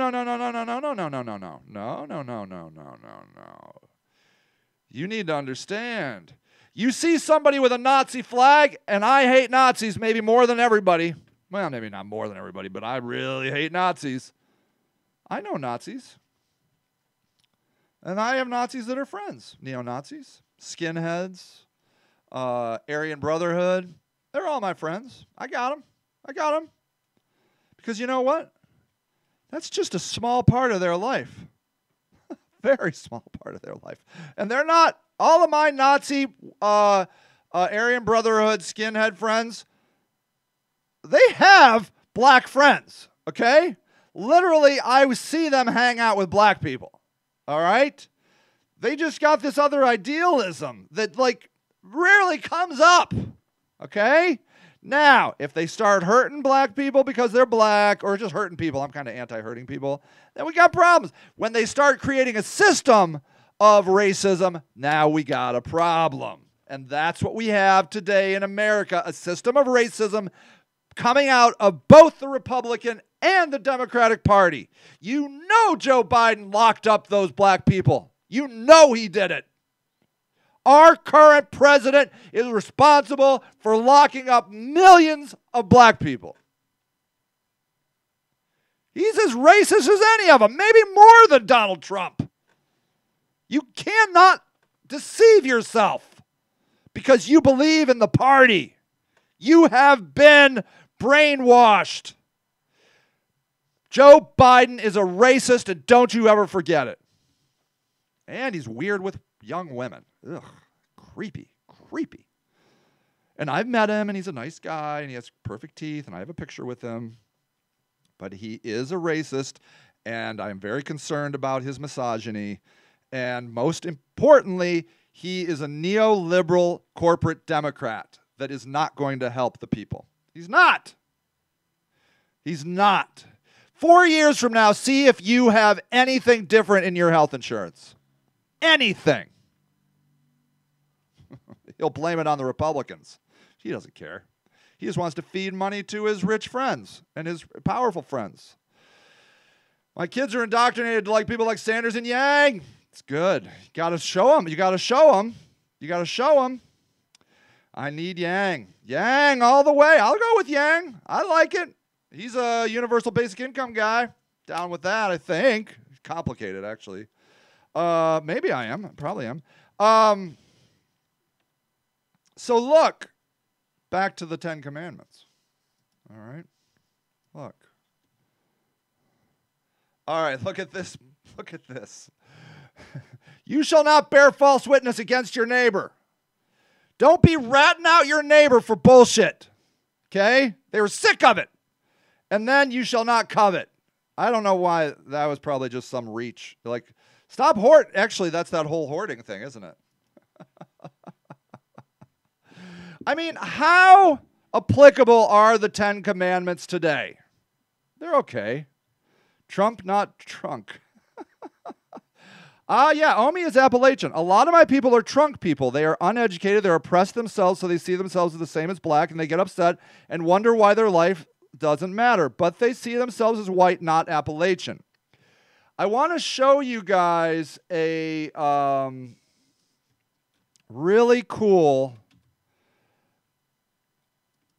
You need to understand. You see somebody with a Nazi flag, and I hate Nazis maybe more than everybody. Well, maybe not more than everybody, but I really hate Nazis. I know Nazis. And I have Nazis that are friends. Neo-Nazis, skinheads, Aryan Brotherhood. They're all my friends. I got them. Because you know what? That's just a small part of their life. Very small part of their life. And they're not, all of my Nazi, Aryan Brotherhood, skinhead friends, they have black friends, okay? Literally, I see them hang out with black people, all right? They just got this other idealism that, like, rarely comes up, okay? Now, if they start hurting black people because they're black, or just hurting people, I'm kind of anti-hurting people, then we got problems. When they start creating a system of racism, now we got a problem. And that's what we have today in America, a system of racism coming out of both the Republican and the Democratic Party. You know Joe Biden locked up those black people. You know he did it. Our current president is responsible for locking up millions of black people. He's as racist as any of them, maybe more than Donald Trump. You cannot deceive yourself because you believe in the party. You have been brainwashed. Joe Biden is a racist, and don't you ever forget it. And he's weird with young women. Ugh, creepy. And I've met him, and he's a nice guy, and he has perfect teeth, and I have a picture with him. But he is a racist, and I'm very concerned about his misogyny. And most importantly, he is a neoliberal corporate Democrat that is not going to help the people. He's not. 4 years from now, see if you have anything different in your health insurance. Anything. He'll blame it on the Republicans. He doesn't care. He just wants to feed money to his rich friends and his powerful friends. My kids are indoctrinated to like people like Sanders and Yang. It's good. You got to show them. You got to show them. You got to show them. I need Yang. Yang all the way. I'll go with Yang. I like it. He's a universal basic income guy. Down with that, I think. Complicated, actually. Maybe I am. I probably am. So look. Back to the Ten Commandments. All right. Look. All right, look at this. Look at this. You shall not bear false witness against your neighbor. Don't be ratting out your neighbor for bullshit. Okay? They were sick of it. And then you shall not covet. I don't know why. That was probably just some reach. Like, stop hoard. Actually, that's that whole hoarding thing, isn't it? I mean, how applicable are the Ten Commandments today? They're okay. Trump, not trunk. Yeah, Omi is Appalachian. A lot of my people are trunk people. They are uneducated. They're oppressed themselves, so they see themselves as the same as black, and they get upset and wonder why their life doesn't matter. But they see themselves as white, not Appalachian. I want to show you guys a really cool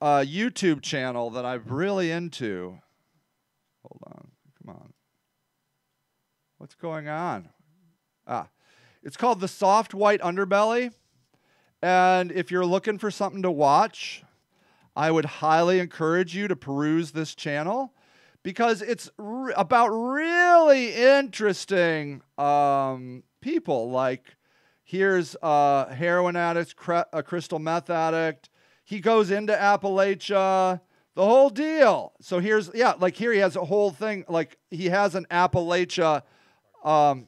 YouTube channel that I'm really into. Hold on. Come on. What's going on? It's called The Soft White Underbelly. And if you're looking for something to watch, I would highly encourage you to peruse this channel because it's about really interesting people. Like, here's a heroin addict, a crystal meth addict. He goes into Appalachia, the whole deal. So here's, yeah, like here he has a whole thing. Like, he has an Appalachia. I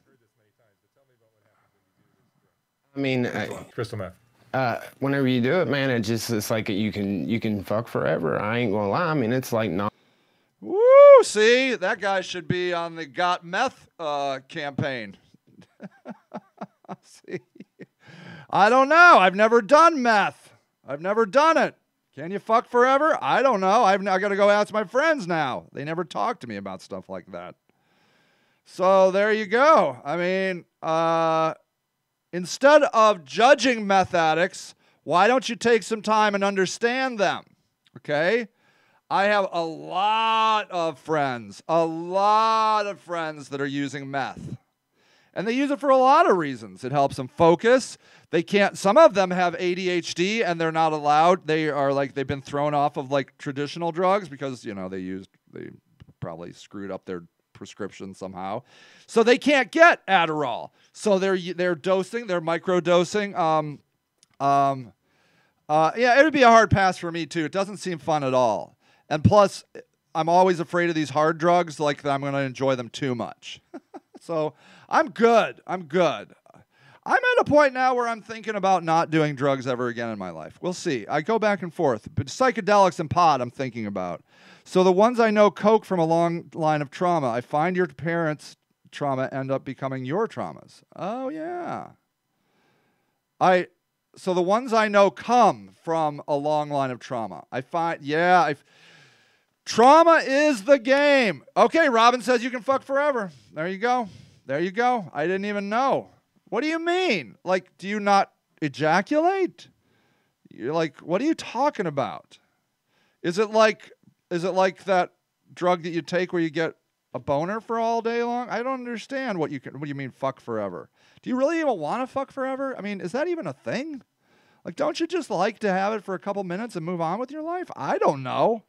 mean, crystal meth. Whenever you do it, man, it's like you can fuck forever. I ain't gonna lie. I mean, it's like not. Woo! See, that guy should be on the Got Meth campaign. See, I don't know. I've never done meth. I've never done it. Can you fuck forever? I don't know. I got to go ask my friends now. They never talk to me about stuff like that. So there you go. I mean, instead of judging meth addicts, why don't you take some time and understand them? Okay? I have a lot of friends that are using meth. And they use it for a lot of reasons. It helps them focus. Some of them have ADHD and they're not allowed. They've been thrown off of like traditional drugs because, they probably screwed up their prescription somehow. So they can't get Adderall. So they're dosing, they're microdosing. Yeah, it would be a hard pass for me too. It doesn't seem fun at all. And plus, I'm always afraid of these hard drugs, like that I'm going to enjoy them too much. So I'm good. I'm at a point now where I'm thinking about not doing drugs ever again in my life. We'll see. I go back and forth. But psychedelics and pot I'm thinking about. So the ones I know, coke from a long line of trauma. I find your parents' trauma end up becoming your traumas. Oh, yeah. So the ones I know come from a long line of trauma. Trauma is the game. Okay, Robin says you can fuck forever. There you go. I didn't even know. What do you mean? Like, do you not ejaculate? You're like, what are you talking about? Is it like that drug that you take where you get a boner for all day long? I don't understand what do you mean fuck forever? Do you really even want to fuck forever? I mean, is that even a thing? Like, don't you just like to have it for a couple minutes and move on with your life? I don't know.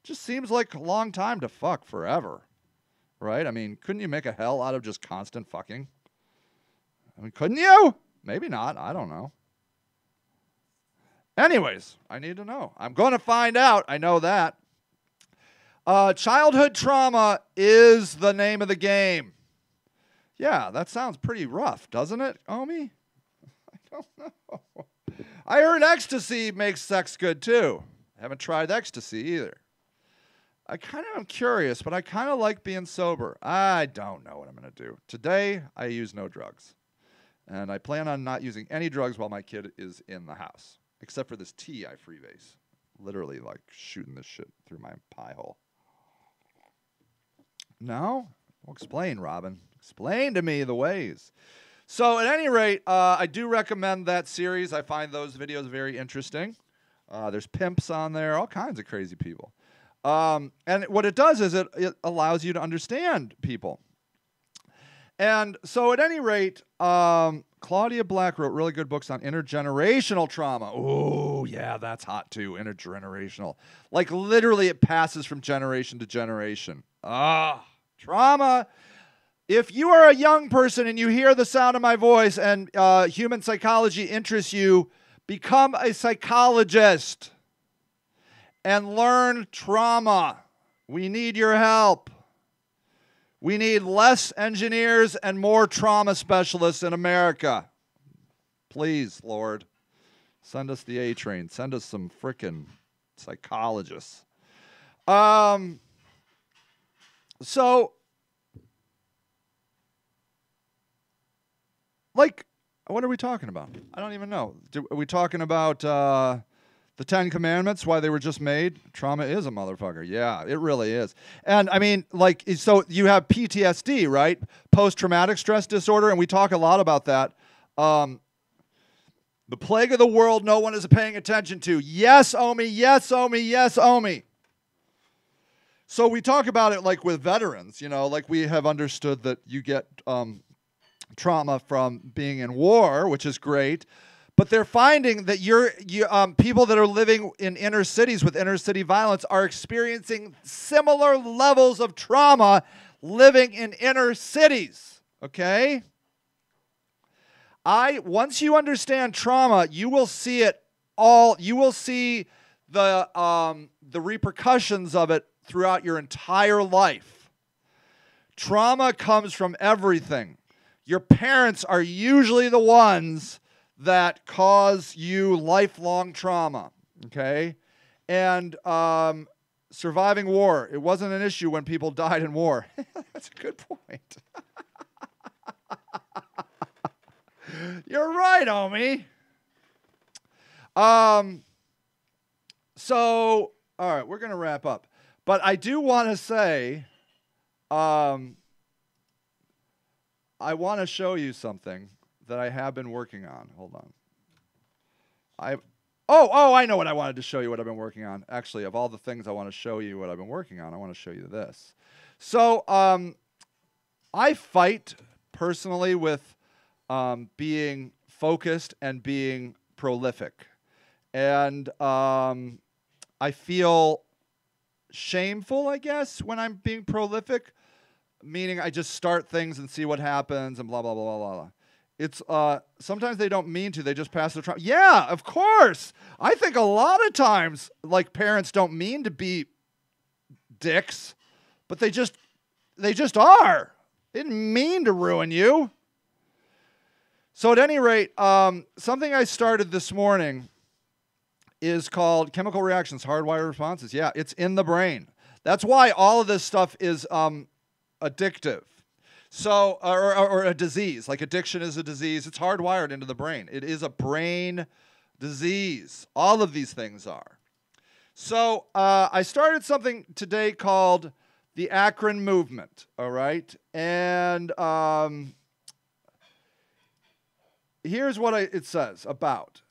Just seems like a long time to fuck forever. Right? I mean, couldn't you make a hell out of just constant fucking? I mean, couldn't you? Maybe not. I don't know. Anyways, I need to know. I'm going to find out. I know that. Childhood trauma is the name of the game. Yeah, that sounds pretty rough, doesn't it, Omi? I don't know. I heard ecstasy makes sex good, too. I haven't tried ecstasy either. I kind of am curious, but I kind of like being sober. I don't know what I'm going to do. Today, I use no drugs. And I plan on not using any drugs while my kid is in the house. Except for this tea I freebase. Literally, like, shooting this shit through my pie hole. No? Well, explain, Robin. Explain to me the ways. So at any rate, I do recommend that series. I find those videos very interesting. There's pimps on there, all kinds of crazy people. And what it does is it allows you to understand people. And so at any rate, Claudia Black wrote really good books on intergenerational trauma. Oh, yeah, that's hot too, intergenerational. Like literally it passes from generation to generation. Trauma. If you are a young person and you hear the sound of my voice and human psychology interests you, become a psychologist and learn trauma. We need your help. We need less engineers and more trauma specialists in America. Please, Lord, send us the A train. Send us some frickin' psychologists. So, like, what are we talking about? I don't even know. Are we talking about the Ten Commandments, why they were just made? Trauma is a motherfucker. Yeah, it really is. And, I mean, like, so you have PTSD, right? Post-traumatic stress disorder, and we talk a lot about that. The plague of the world no one is paying attention to. Yes, Omi, yes, Omi, yes, Omi. So we talk about it like with veterans, you know, like we have understood that you get trauma from being in war, which is great, but they're finding that people that are living in inner cities with inner city violence are experiencing similar levels of trauma living in inner cities, okay? Once you understand trauma, you will see it all, you will see the repercussions of it throughout your entire life. Trauma comes from everything. Your parents are usually the ones that cause you lifelong trauma, okay? And surviving war, it wasn't an issue when people died in war. That's a good point. You're right, Omi. So, all right, we're going to wrap up. But I do want to say, I want to show you something that I have been working on. Hold on. I know what I wanted to show you, what I've been working on. Actually, of all the things I want to show you what I've been working on, I want to show you this. So, I fight personally with being focused and being prolific. And I feel shameful, I guess, when I'm being prolific, meaning I just start things and see what happens and blah, blah, blah, blah, blah. It's, sometimes they don't mean to, they just pass the trauma. Yeah, of course. I think a lot of times, like, parents don't mean to be dicks, but they just are. They didn't mean to ruin you. So at any rate, something I started this morning is called chemical reactions, hardwired responses. Yeah, it's in the brain. That's why all of this stuff is addictive. So, or a disease. Like addiction is a disease. It's hardwired into the brain. It is a brain disease. All of these things are. So I started something today called the Akron Movement. All right, and here's what it says about.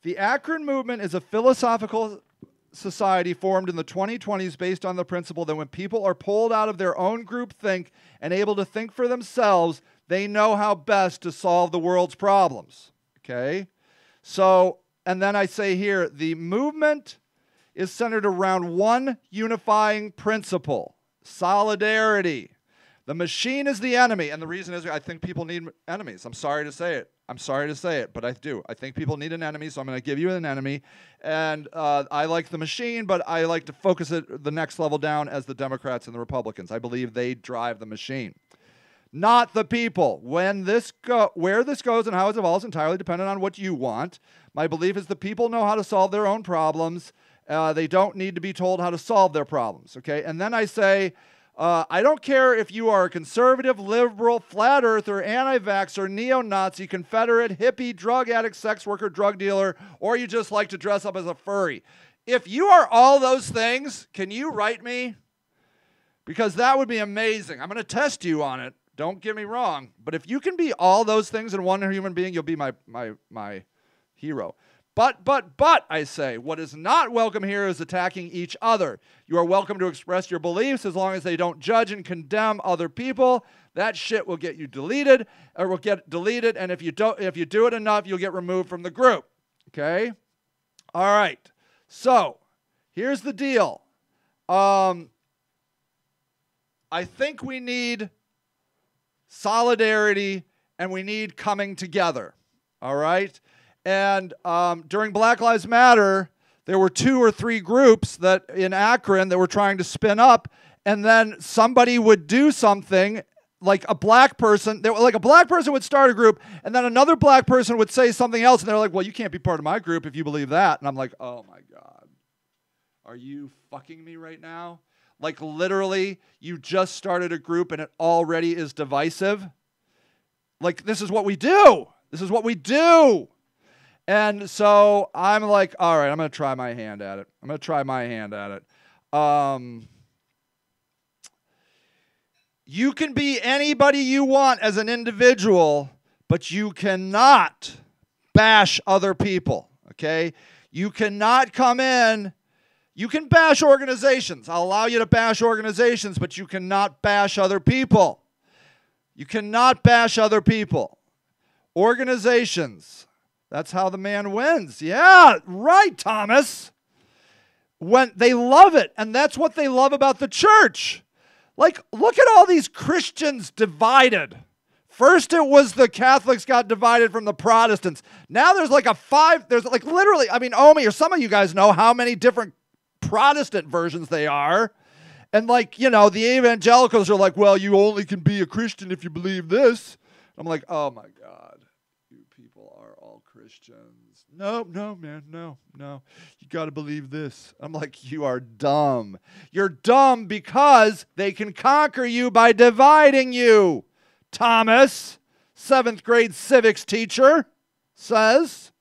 The Akron Movement is a philosophical society formed in the 2020s based on the principle that when people are pulled out of their own groupthink and able to think for themselves, they know how best to solve the world's problems. Okay? So, and then I say here, the movement is centered around one unifying principle, solidarity. The machine is the enemy, and the reason is I think people need enemies. I'm sorry to say it. But I do. I think people need an enemy, so I'm going to give you an enemy. And I like the machine, but I like to focus it the next level down as the Democrats and the Republicans. I believe they drive the machine, not the people. Where this goes and how it evolves entirely dependent on what you want. My belief is the people know how to solve their own problems. They don't need to be told how to solve their problems. Okay, and then I say, I don't care if you are a conservative, liberal, flat earther, anti-vaxxer, neo-Nazi, Confederate, hippie, drug addict, sex worker, drug dealer, or you just like to dress up as a furry. If you are all those things, can you write me? Because that would be amazing. I'm going to test you on it. Don't get me wrong. But if you can be all those things in one human being, you'll be my hero. But, I say, what is not welcome here is attacking each other. You are welcome to express your beliefs as long as they don't judge and condemn other people. That shit will get you deleted, or will get deleted, and if you do it enough, you'll get removed from the group. Okay? All right. So, here's the deal. I think we need solidarity and we need coming together. All right? And during Black Lives Matter, there were 2 or 3 groups that in Akron that were trying to spin up, and then somebody would do something, like a black person. A black person would start a group, and then another black person would say something else, and they're like, well, you can't be part of my group if you believe that. And I'm like, oh my God. Are you fucking me right now? Like literally, you just started a group and it already is divisive? Like, this is what we do. This is what we do. And so I'm like, all right, I'm going to try my hand at it. You can be anybody you want as an individual, but you cannot bash other people, okay? You cannot come in. You can bash organizations. I'll allow you to bash organizations, but you cannot bash other people. You cannot bash other people. Organizations. That's how the man wins. Yeah, right, Thomas. When they love it, and that's what they love about the church. Like, look at all these Christians divided. First it was the Catholics got divided from the Protestants. Now there's like literally, Omi, or some of you guys know how many different Protestant versions they are. And the evangelicals are like, well, you only can be a Christian if you believe this. I'm like, oh my God. Christians. No, man, no. You got to believe this. I'm like, you are dumb. You're dumb because they can conquer you by dividing you. Thomas, 7th grade civics teacher, says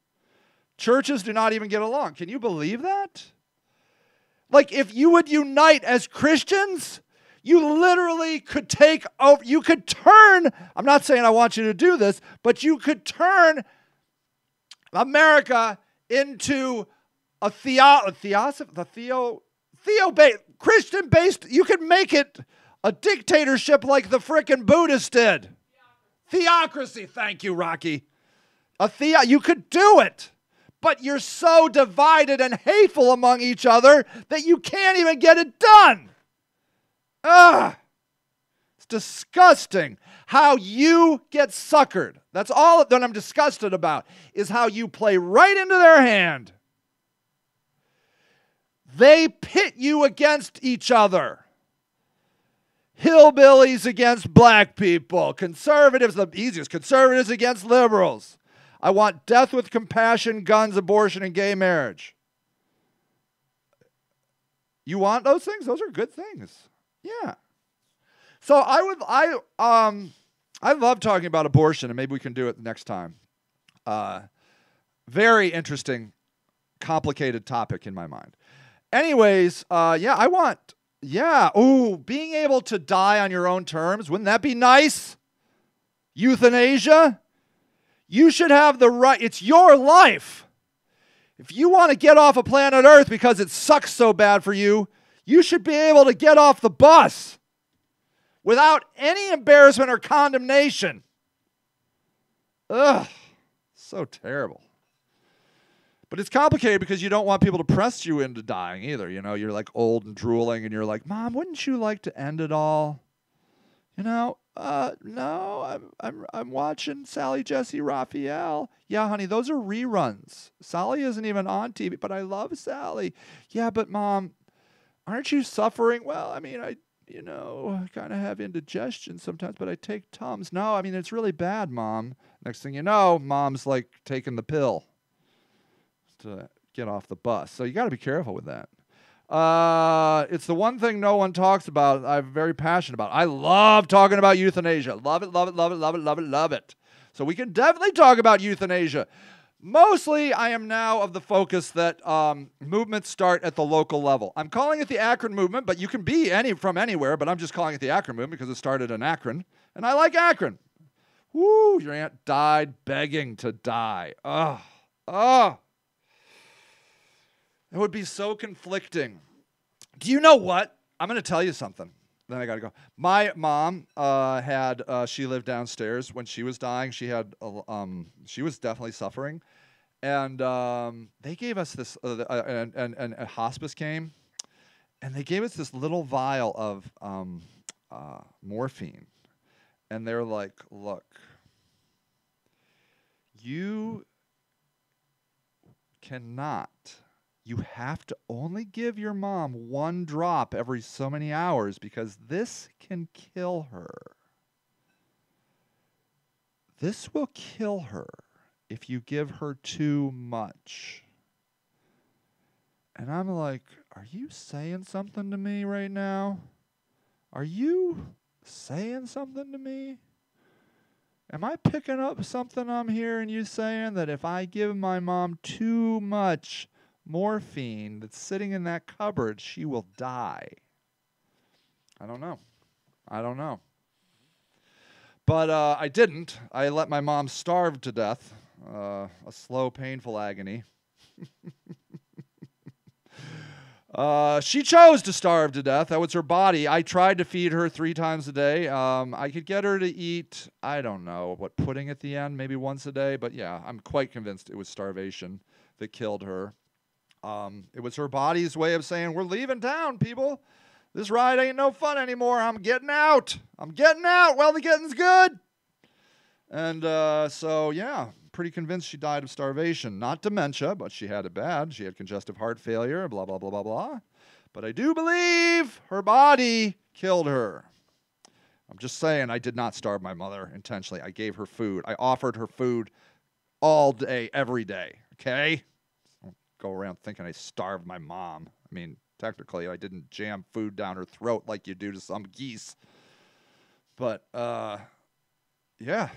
churches do not even get along. Can you believe that? Like, if you would unite as Christians, you literally could take over, you could turn, I'm not saying I want you to do this, but you could turn America into a Christian-based, you could make it a dictatorship like the frickin' Buddhists did. Theocracy, thank you, Rocky. You could do it, but you're so divided and hateful among each other that you can't even get it done. It's disgusting how you get suckered. That's all that I'm disgusted about, is how you play right into their hand. They pit you against each other. Hillbillies against black people. Conservatives, the easiest. Conservatives against liberals. I want death with compassion, guns, abortion, and gay marriage. You want those things? Those are good things. Yeah. So I love talking about abortion, and maybe we can do it next time. Very interesting, complicated topic in my mind. Anyways, being able to die on your own terms, wouldn't that be nice? Euthanasia? You should have the right, it's your life. If you want to get off of planet Earth because it sucks so bad for you, you should be able to get off the bus without any embarrassment or condemnation. Ugh, so terrible. But it's complicated because you don't want people to press you into dying either. You know, you're like old and drooling and you're like, Mom, wouldn't you like to end it all? You know, no, I'm watching Sally Jesse Raphael. Yeah, honey, those are reruns. Sally isn't even on TV, but I love Sally. Yeah, but Mom, aren't you suffering? Well, I mean, I kind of have indigestion sometimes, but I take Tums. No, I mean, it's really bad, Mom. Next thing you know, Mom's like taking the pill to get off the bus. So you got to be careful with that. It's the one thing no one talks about. I'm very passionate about. I love talking about euthanasia. Love it, love it, love it, love it, love it, love it. So we can definitely talk about euthanasia. Mostly, I am now of the focus that movements start at the local level. I'm calling it the Akron movement, but you can be from anywhere, but I'm just calling it the Akron movement because it started in Akron, and I like Akron. Woo, your aunt died begging to die. It would be so conflicting. Do you know what? I'm going to tell you something. Then I got to go. My mom she lived downstairs when she was dying. She was definitely suffering. And they gave us this, and a hospice came, and they gave us this little vial of morphine. And they're like, look, you have to only give your mom 1 drop every so many hours because this can kill her. This will kill her if you give her too much. And I'm like, are you saying something to me right now? Are you saying something to me? Am I picking up something I'm hearing you saying that if I give my mom too much morphine that's sitting in that cupboard, she will die? I don't know. But I didn't. I let my mom starve to death. A slow, painful agony. She chose to starve to death. That was her body. I tried to feed her 3 times a day. I could get her to eat, I don't know, pudding at the end, maybe once a day. But yeah, I'm quite convinced it was starvation that killed her. It was her body's way of saying, we're leaving town, people. This ride ain't no fun anymore. I'm getting out. Well, the getting's good. And so, yeah, pretty convinced she died of starvation. Not dementia, but she had it bad. She had congestive heart failure, blah, blah, blah, blah, blah. But I do believe her body killed her. I'm just saying I did not starve my mother intentionally. I gave her food. I offered her food all day, every day, okay? Don't go around thinking I starved my mom. I mean, technically, I didn't jam food down her throat like you do to some geese. But, yeah.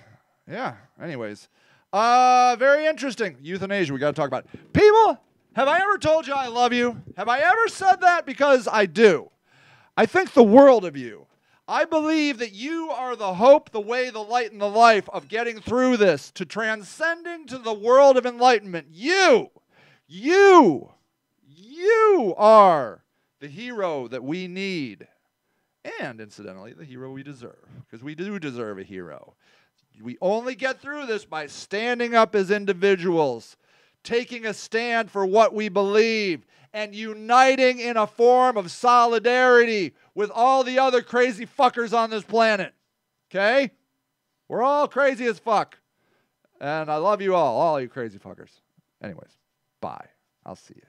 Anyways, very interesting. Euthanasia, we got to talk about it. People, have I ever told you I love you? Have I ever said that? Because I do. I think the world of you. I believe that you are the hope, the way, the light, and the life of getting through this, to transcending to the world of enlightenment. You are the hero that we need. And, incidentally, the hero we deserve. Because we do deserve a hero. We only get through this by standing up as individuals, taking a stand for what we believe, and uniting in a form of solidarity with all the other crazy fuckers on this planet. Okay? We're all crazy as fuck. And I love you all you crazy fuckers. Anyways, bye. I'll see you.